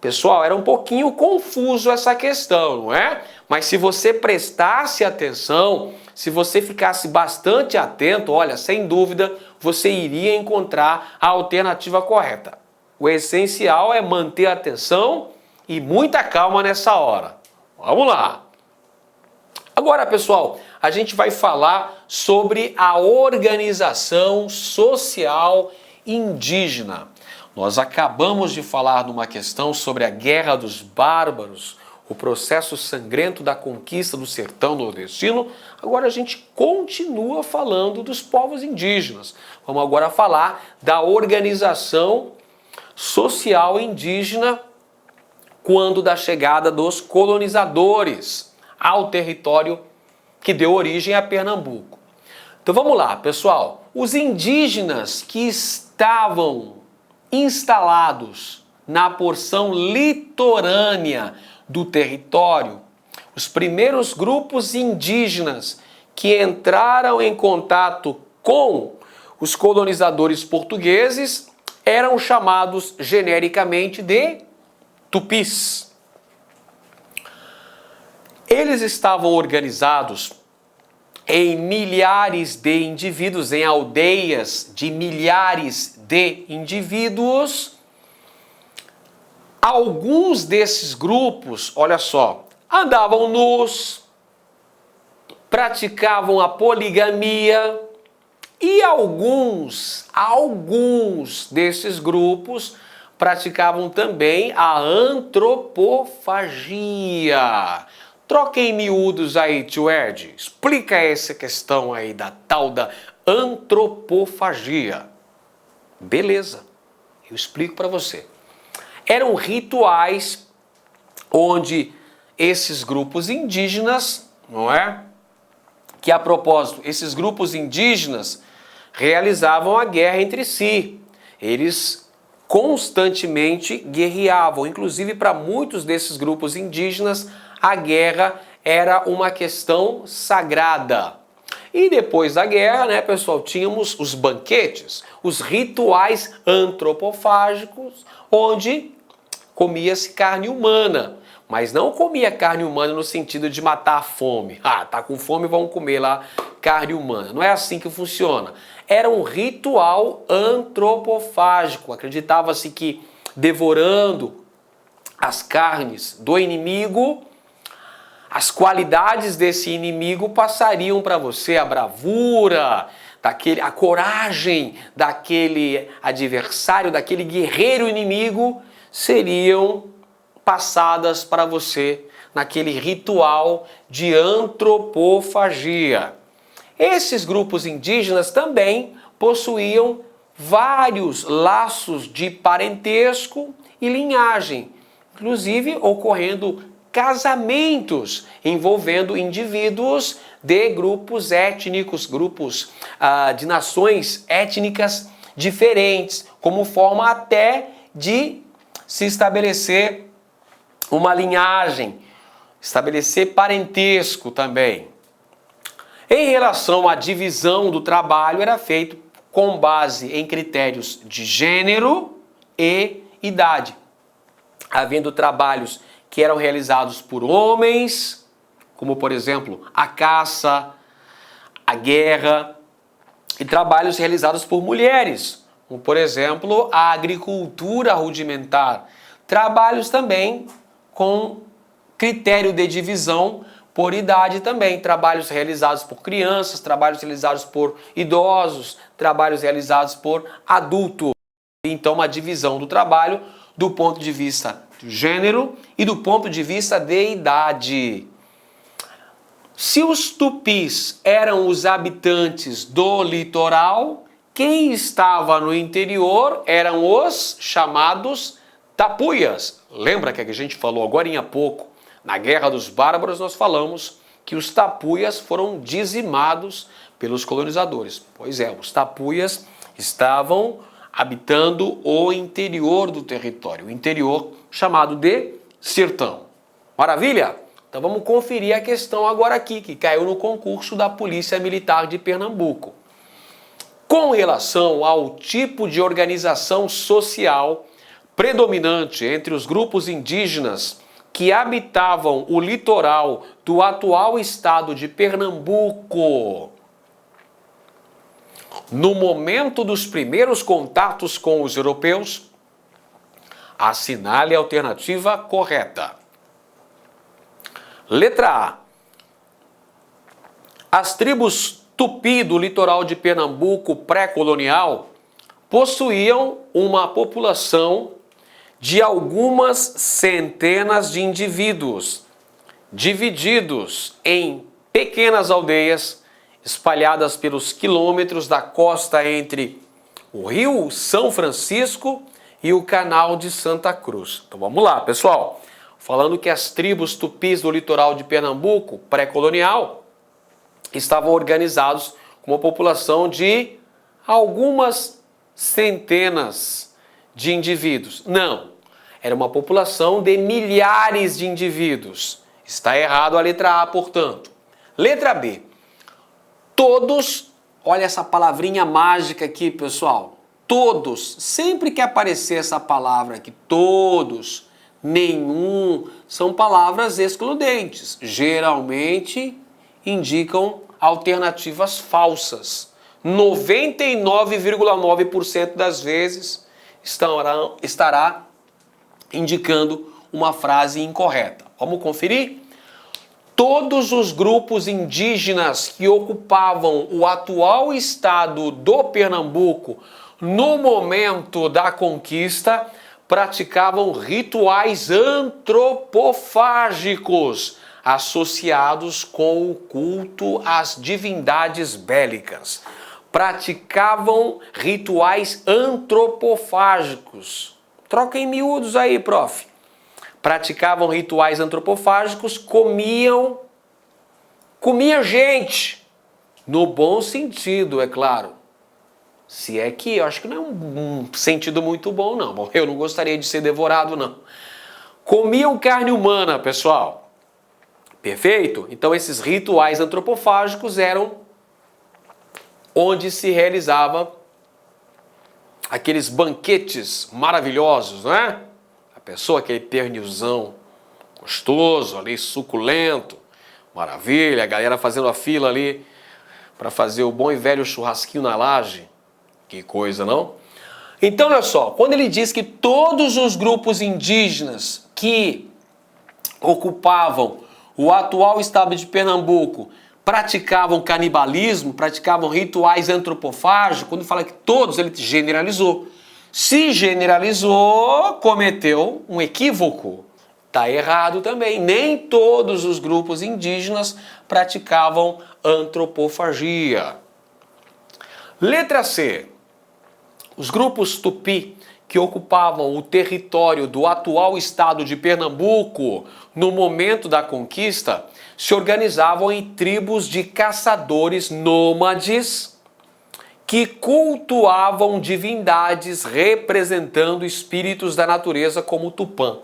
Speaker 1: Pessoal, era um pouquinho confuso essa questão, não é? Mas se você prestasse atenção, se você ficasse bastante atento, olha, sem dúvida, você iria encontrar a alternativa correta. O essencial é manter a atenção e muita calma nessa hora. Vamos lá! Agora, pessoal, a gente vai falar sobre a organização social indígena. Nós acabamos de falar de uma questão sobre a Guerra dos Bárbaros, o processo sangrento da conquista do sertão nordestino. Agora a gente continua falando dos povos indígenas. Vamos agora falar da organização social indígena quando da chegada dos colonizadores ao território que deu origem a Pernambuco. Então vamos lá, pessoal. Os indígenas que estavam instalados na porção litorânea do território, os primeiros grupos indígenas que entraram em contato com os colonizadores portugueses eram chamados genericamente de tupis. Eles estavam organizados em milhares de indivíduos, em aldeias de milhares de indivíduos. Alguns desses grupos, olha só, andavam nus, praticavam a poligamia e alguns desses grupos praticavam também a antropofagia. Troca em miúdos aí, tio Ed. Explica essa questão aí da tal da antropofagia. Beleza, eu explico para você. Eram rituais onde esses grupos indígenas, não é? Que a propósito, esses grupos indígenas realizavam a guerra entre si. Eles constantemente guerreavam, inclusive para muitos desses grupos indígenas, a guerra era uma questão sagrada. E depois da guerra, né, pessoal, tínhamos os banquetes, os rituais antropofágicos, onde comia-se carne humana. Mas não comia carne humana no sentido de matar a fome. Ah, tá com fome, vamos comer lá carne humana. Não é assim que funciona. Era um ritual antropofágico. Acreditava-se que devorando as carnes do inimigo, as qualidades desse inimigo passariam para você, a bravura, a coragem daquele adversário, daquele guerreiro inimigo, seriam passadas para você naquele ritual de antropofagia. Esses grupos indígenas também possuíam vários laços de parentesco e linhagem, inclusive ocorrendo casamentos envolvendo indivíduos de grupos étnicos, grupos de nações étnicas diferentes, como forma até de se estabelecer uma linhagem, estabelecer parentesco também. Em relação à divisão do trabalho, era feito com base em critérios de gênero e idade, havendo trabalhos que eram realizados por homens, como por exemplo a caça, a guerra, e trabalhos realizados por mulheres, como por exemplo a agricultura rudimentar. Trabalhos também com critério de divisão por idade também, trabalhos realizados por crianças, trabalhos realizados por idosos, trabalhos realizados por adultos. Então, uma divisão do trabalho do ponto de vista do gênero e do ponto de vista de idade. Se os tupis eram os habitantes do litoral, quem estava no interior eram os chamados tapuias. Lembra que a gente falou agora há pouco? Na Guerra dos Bárbaros nós falamos que os tapuias foram dizimados pelos colonizadores. Pois é, os tapuias estavam habitando o interior do território, o interior chamado de sertão. Maravilha? Então vamos conferir a questão agora aqui, que caiu no concurso da Polícia Militar de Pernambuco. Com relação ao tipo de organização social predominante entre os grupos indígenas que habitavam o litoral do atual estado de Pernambuco, no momento dos primeiros contatos com os europeus, assinale a alternativa correta. Letra A. As tribos tupi do litoral de Pernambuco pré-colonial possuíam uma população de algumas centenas de indivíduos, divididos em pequenas aldeias espalhadas pelos quilômetros da costa entre o Rio São Francisco e o Canal de Santa Cruz. Então vamos lá, pessoal. Falando que as tribos tupis do litoral de Pernambuco, pré-colonial, estavam organizados com uma população de algumas centenas de indivíduos. Não. Era uma população de milhares de indivíduos. Está errado a letra A, portanto. Letra B. Todos, olha essa palavrinha mágica aqui, pessoal. Todos, sempre que aparecer essa palavra aqui, todos, nenhum, são palavras excludentes. Geralmente indicam alternativas falsas. 99,9% das vezes estará indicando uma frase incorreta. Vamos conferir? Todos os grupos indígenas que ocupavam o atual estado do Pernambuco no momento da conquista praticavam rituais antropofágicos associados com o culto às divindades bélicas. Praticavam rituais antropofágicos. Troca em miúdos aí, prof. Praticavam rituais antropofágicos, comiam gente. No bom sentido, é claro. Se é que eu acho que não é um sentido muito bom, não. Bom, eu não gostaria de ser devorado, não. Comiam carne humana, pessoal. Perfeito? Então esses rituais antropofágicos eram onde se realizava aqueles banquetes maravilhosos, não é? A pessoa, aquele pernilzão gostoso ali, suculento, maravilha, a galera fazendo a fila ali para fazer o bom e velho churrasquinho na laje. Que coisa, não? Então, olha só, quando ele diz que todos os grupos indígenas que ocupavam o atual estado de Pernambuco praticavam canibalismo, praticavam rituais antropofágicos, quando fala que todos, ele generalizou. Se generalizou, cometeu um equívoco. Está errado também. Nem todos os grupos indígenas praticavam antropofagia. Letra C. Os grupos tupi que ocupavam o território do atual estado de Pernambuco no momento da conquista se organizavam em tribos de caçadores nômades que cultuavam divindades representando espíritos da natureza como o Tupã.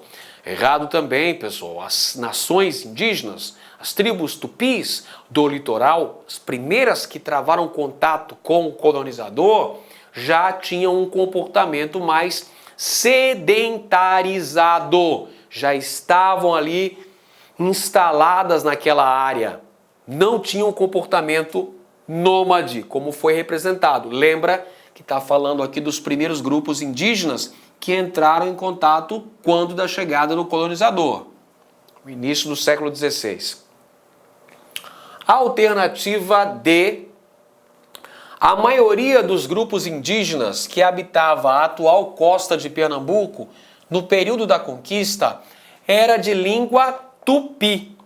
Speaker 1: Errado também, pessoal, as nações indígenas, as tribos tupis do litoral, as primeiras que travaram contato com o colonizador, já tinham um comportamento mais sedentarizado, já estavam ali instaladas naquela área, não tinham um comportamento nômade, como foi representado. Lembra que está falando aqui dos primeiros grupos indígenas que entraram em contato quando da chegada do colonizador, no início do século XVI. Alternativa D. A maioria dos grupos indígenas que habitava a atual costa de Pernambuco no período da conquista era de língua tupi.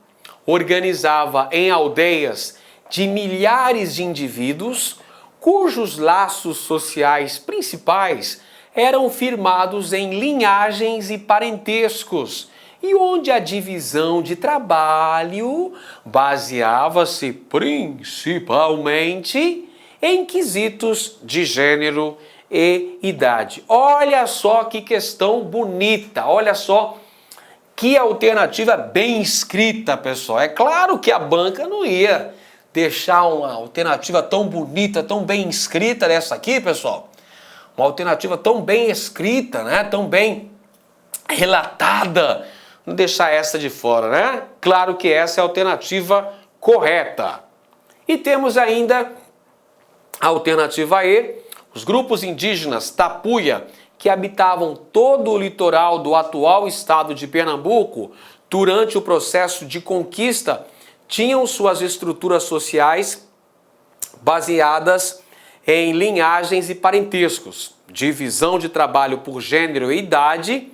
Speaker 1: Organizava em aldeias de milhares de indivíduos cujos laços sociais principais eram firmados em linhagens e parentescos, e onde a divisão de trabalho baseava-se principalmente em quesitos de gênero e idade. Olha só que questão bonita, olha só que alternativa bem escrita, pessoal. É claro que a banca não ia deixar uma alternativa tão bonita, tão bem escrita dessa aqui, pessoal. Uma alternativa tão bem escrita, né? Tão bem relatada. Não deixar essa de fora, né? Claro que essa é a alternativa correta. E temos ainda a alternativa E, os grupos indígenas Tapuia, que habitavam todo o litoral do atual estado de Pernambuco, durante o processo de conquista, tinham suas estruturas sociais baseadas em linhagens e parentescos, divisão de trabalho por gênero e idade,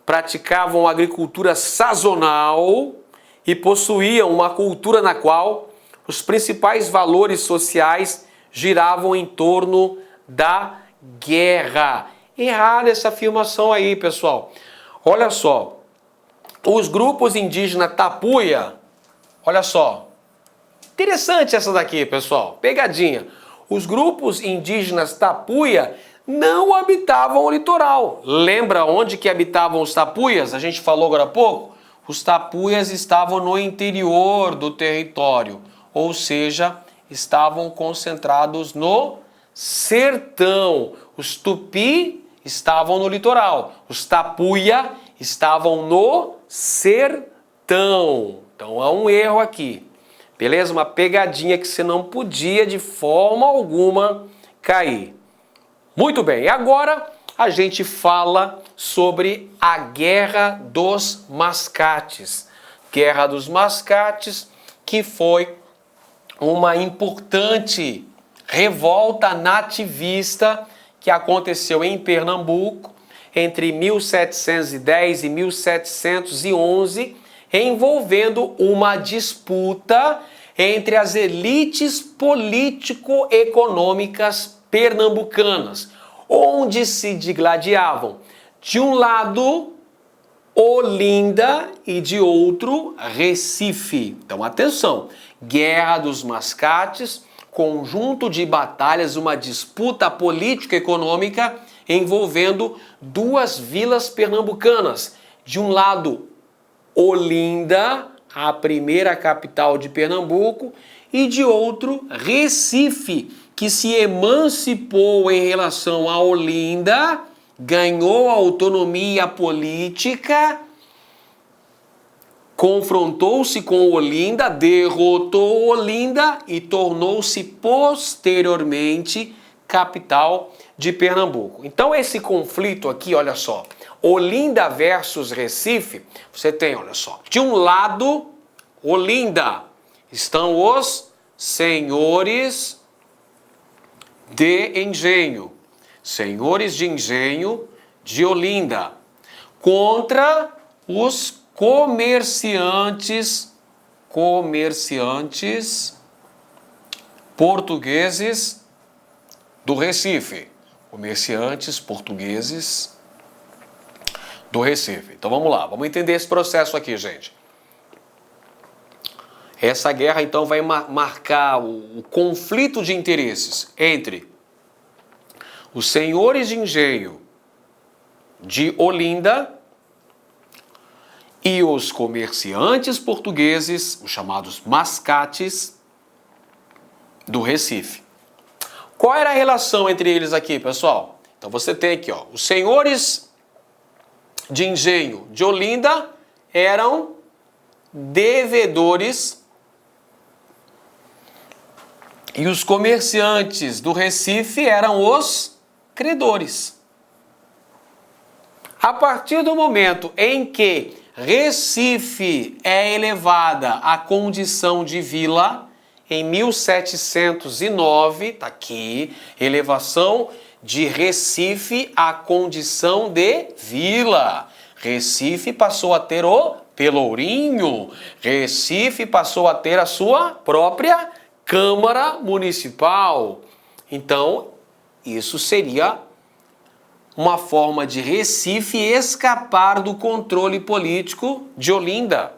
Speaker 1: praticavam agricultura sazonal e possuíam uma cultura na qual os principais valores sociais giravam em torno da guerra. Errada essa afirmação aí, pessoal. Olha só, os grupos indígenas Tapuia, olha só, interessante essa daqui, pessoal, pegadinha. Os grupos indígenas Tapuia não habitavam o litoral. Lembra onde que habitavam os tapuias? A gente falou agora há pouco. Os tapuias estavam no interior do território, ou seja, estavam concentrados no sertão. Os tupi estavam no litoral, os tapuia estavam no sertão. Então há um erro aqui, beleza? Uma pegadinha que você não podia de forma alguma cair. Muito bem, e agora a gente fala sobre a Guerra dos Mascates. Guerra dos Mascates, que foi uma importante revolta nativista que aconteceu em Pernambuco entre 1710 e 1711, envolvendo uma disputa entre as elites político-econômicas pernambucanas, onde se digladiavam, de um lado, Olinda e de outro, Recife. Então, atenção, Guerra dos Mascates, conjunto de batalhas, uma disputa político-econômica envolvendo duas vilas pernambucanas. De um lado, Olinda, a primeira capital de Pernambuco, e de outro, Recife, que se emancipou em relação a Olinda, ganhou autonomia política, confrontou-se com Olinda, derrotou Olinda e tornou-se posteriormente capital de Pernambuco. Então esse conflito aqui, olha só, Olinda versus Recife, você tem, olha só, de um lado, Olinda, estão os senhores de engenho, senhores de engenho de Olinda, contra os comerciantes portugueses do Recife. Comerciantes portugueses do Recife. Então vamos lá, vamos entender esse processo aqui, gente. Essa guerra então vai marcar o conflito de interesses entre os senhores de engenho de Olinda e os comerciantes portugueses, os chamados mascates, do Recife. Qual era a relação entre eles aqui, pessoal? Então você tem aqui, ó, os senhores de engenho de Olinda eram devedores e os comerciantes do Recife eram os credores. A partir do momento em que Recife é elevada à condição de vila, em 1709, está aqui, elevação de Recife à condição de vila. Recife passou a ter o Pelourinho, Recife passou a ter a sua própria Câmara Municipal. Então, isso seria uma forma de Recife escapar do controle político de Olinda.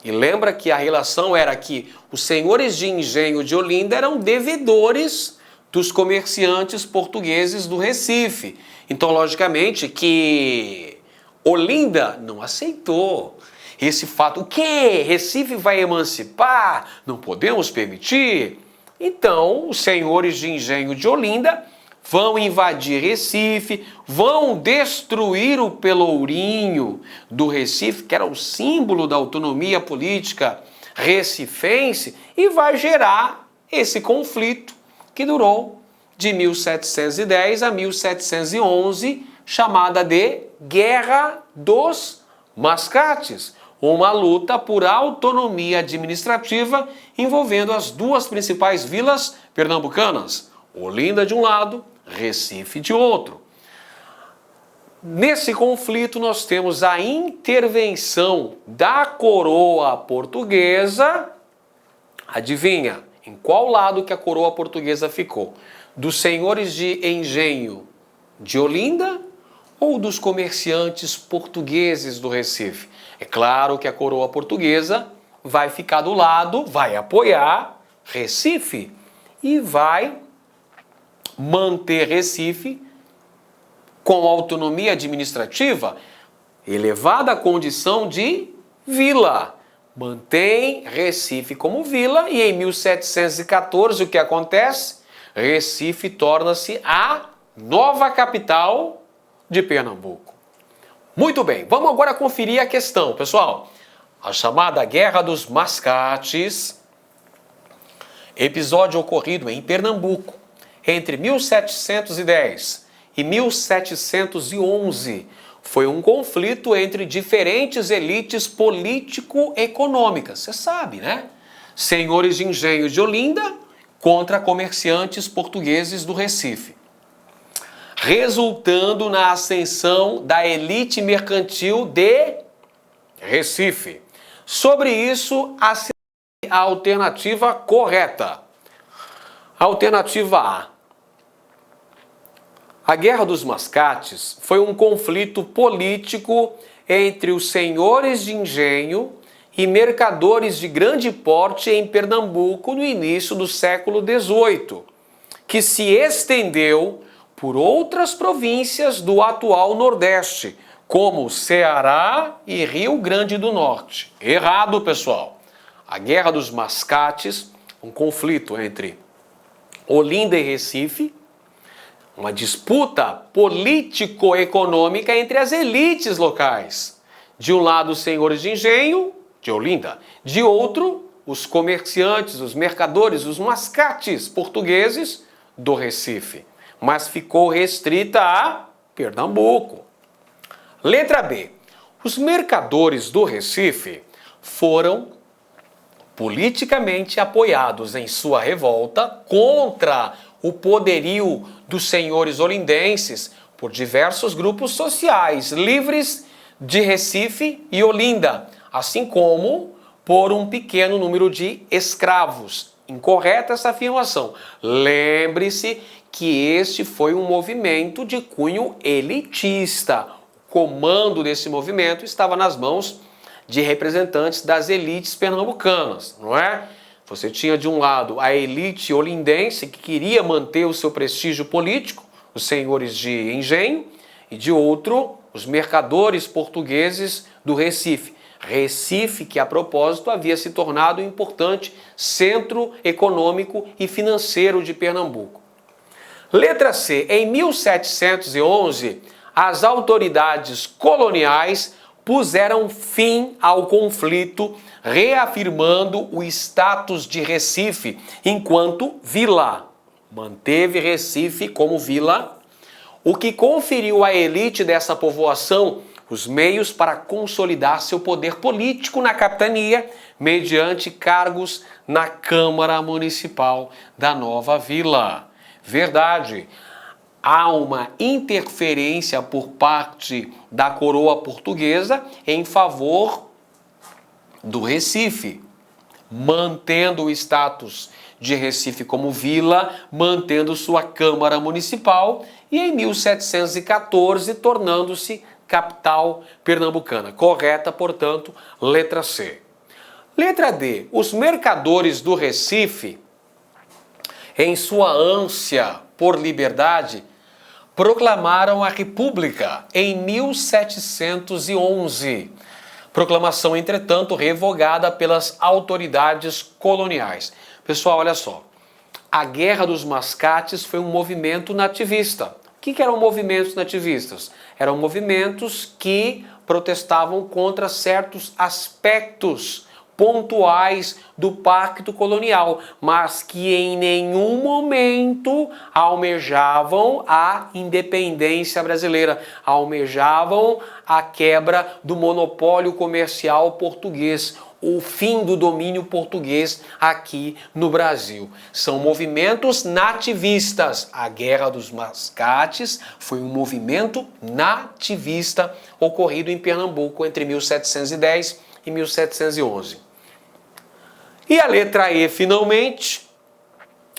Speaker 1: E lembra que a relação era que os senhores de engenho de Olinda eram devedores dos comerciantes portugueses do Recife. Então, logicamente, que Olinda não aceitou esse fato. O quê? Recife vai emancipar? Não podemos permitir? Então, os senhores de engenho de Olinda vão invadir Recife, vão destruir o Pelourinho do Recife, que era o símbolo da autonomia política recifense, e vai gerar esse conflito que durou de 1710 a 1711, chamada de Guerra dos Mascates, uma luta por autonomia administrativa envolvendo as duas principais vilas pernambucanas, Olinda de um lado, Recife de outro. Nesse conflito nós temos a intervenção da coroa portuguesa. Adivinha em qual lado que a coroa portuguesa ficou? Dos senhores de engenho de Olinda ou dos comerciantes portugueses do Recife? É claro que a coroa portuguesa vai ficar do lado, vai apoiar Recife e vai manter Recife com autonomia administrativa elevada à condição de vila. Mantém Recife como vila e em 1714 o que acontece? Recife torna-se a nova capital de Pernambuco. Muito bem, vamos agora conferir a questão, pessoal. A chamada Guerra dos Mascates, episódio ocorrido em Pernambuco entre 1710 e 1711, foi um conflito entre diferentes elites político-econômicas. Você sabe, né? Senhores de engenho de Olinda contra comerciantes portugueses do Recife, resultando na ascensão da elite mercantil de Recife. Sobre isso, a alternativa correta. Alternativa A. A Guerra dos Mascates foi um conflito político entre os senhores de engenho e mercadores de grande porte em Pernambuco no início do século XVIII, que se estendeu por outras províncias do atual Nordeste, como Ceará e Rio Grande do Norte. Errado, pessoal. A Guerra dos Mascates, um conflito entre Olinda e Recife, uma disputa político-econômica entre as elites locais. De um lado, os senhores de engenho de Olinda, de outro, os comerciantes, os mercadores, os mascates portugueses do Recife. Mas ficou restrita a Pernambuco. Letra B. Os mercadores do Recife foram politicamente apoiados em sua revolta contra o poderio dos senhores olindenses por diversos grupos sociais livres de Recife e Olinda, assim como por um pequeno número de escravos. Incorreta essa afirmação. Lembre-se que este foi um movimento de cunho elitista. comando desse movimento estava nas mãos de representantes das elites pernambucanas, não é? Você tinha de um lado a elite olindense que queria manter o seu prestígio político, os senhores de engenho, e de outro, os mercadores portugueses do Recife. Recife, que a propósito havia se tornado um importante centro econômico e financeiro de Pernambuco. Letra C. Em 1711, as autoridades coloniais puseram fim ao conflito, reafirmando o status de Recife enquanto vila. Manteve Recife como vila, o que conferiu à elite dessa povoação os meios para consolidar seu poder político na capitania, mediante cargos na Câmara Municipal da nova vila. Verdade, há uma interferência por parte da coroa portuguesa em favor do Recife, mantendo o status de Recife como vila, mantendo sua Câmara Municipal e em 1714 tornando-se capital pernambucana. Correta, portanto, letra C. Letra D. Os mercadores do Recife, em sua ânsia por liberdade, proclamaram a República em 1711. Proclamação, entretanto, revogada pelas autoridades coloniais. Pessoal, olha só. A Guerra dos Mascates foi um movimento nativista. O que eram movimentos nativistas? Eram movimentos que protestavam contra certos aspectos pontuais do pacto colonial, mas que em nenhum momento almejavam a independência brasileira, almejavam a quebra do monopólio comercial português, o fim do domínio português aqui no Brasil. São movimentos nativistas. A Guerra dos Mascates foi um movimento nativista ocorrido em Pernambuco entre 1710 e 1711. E a letra E, finalmente,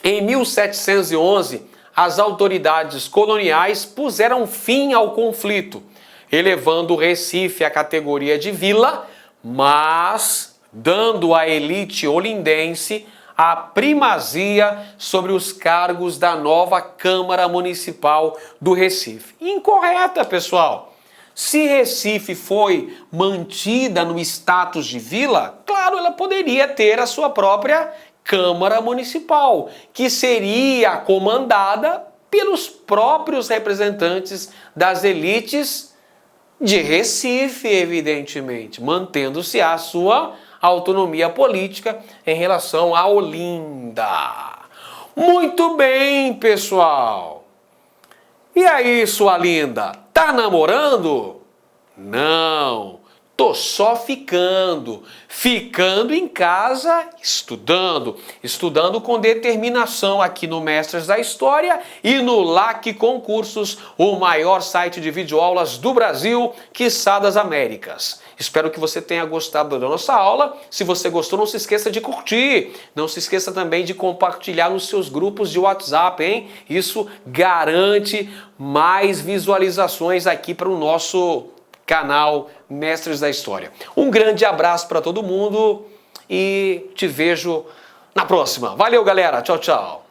Speaker 1: em 1711, as autoridades coloniais puseram fim ao conflito, elevando o Recife à categoria de vila, mas dando à elite olindense a primazia sobre os cargos da nova Câmara Municipal do Recife. Incorreta, pessoal. Se Recife foi mantida no status de vila, claro, ela poderia ter a sua própria Câmara Municipal, que seria comandada pelos próprios representantes das elites de Recife, evidentemente, mantendo-se a sua autonomia política em relação a Olinda. Muito bem, pessoal. E aí, sua linda, tá namorando? Não, tô só ficando em casa, estudando com determinação aqui no Mestres da História e no LAC Concursos, o maior site de videoaulas do Brasil, quiçá das Américas. Espero que você tenha gostado da nossa aula. Se você gostou, não se esqueça de curtir. Não se esqueça também de compartilhar nos seus grupos de WhatsApp, hein? Isso garante mais visualizações aqui para o nosso canal Mestres da História. Um grande abraço para todo mundo e te vejo na próxima. Valeu, galera. Tchau, tchau.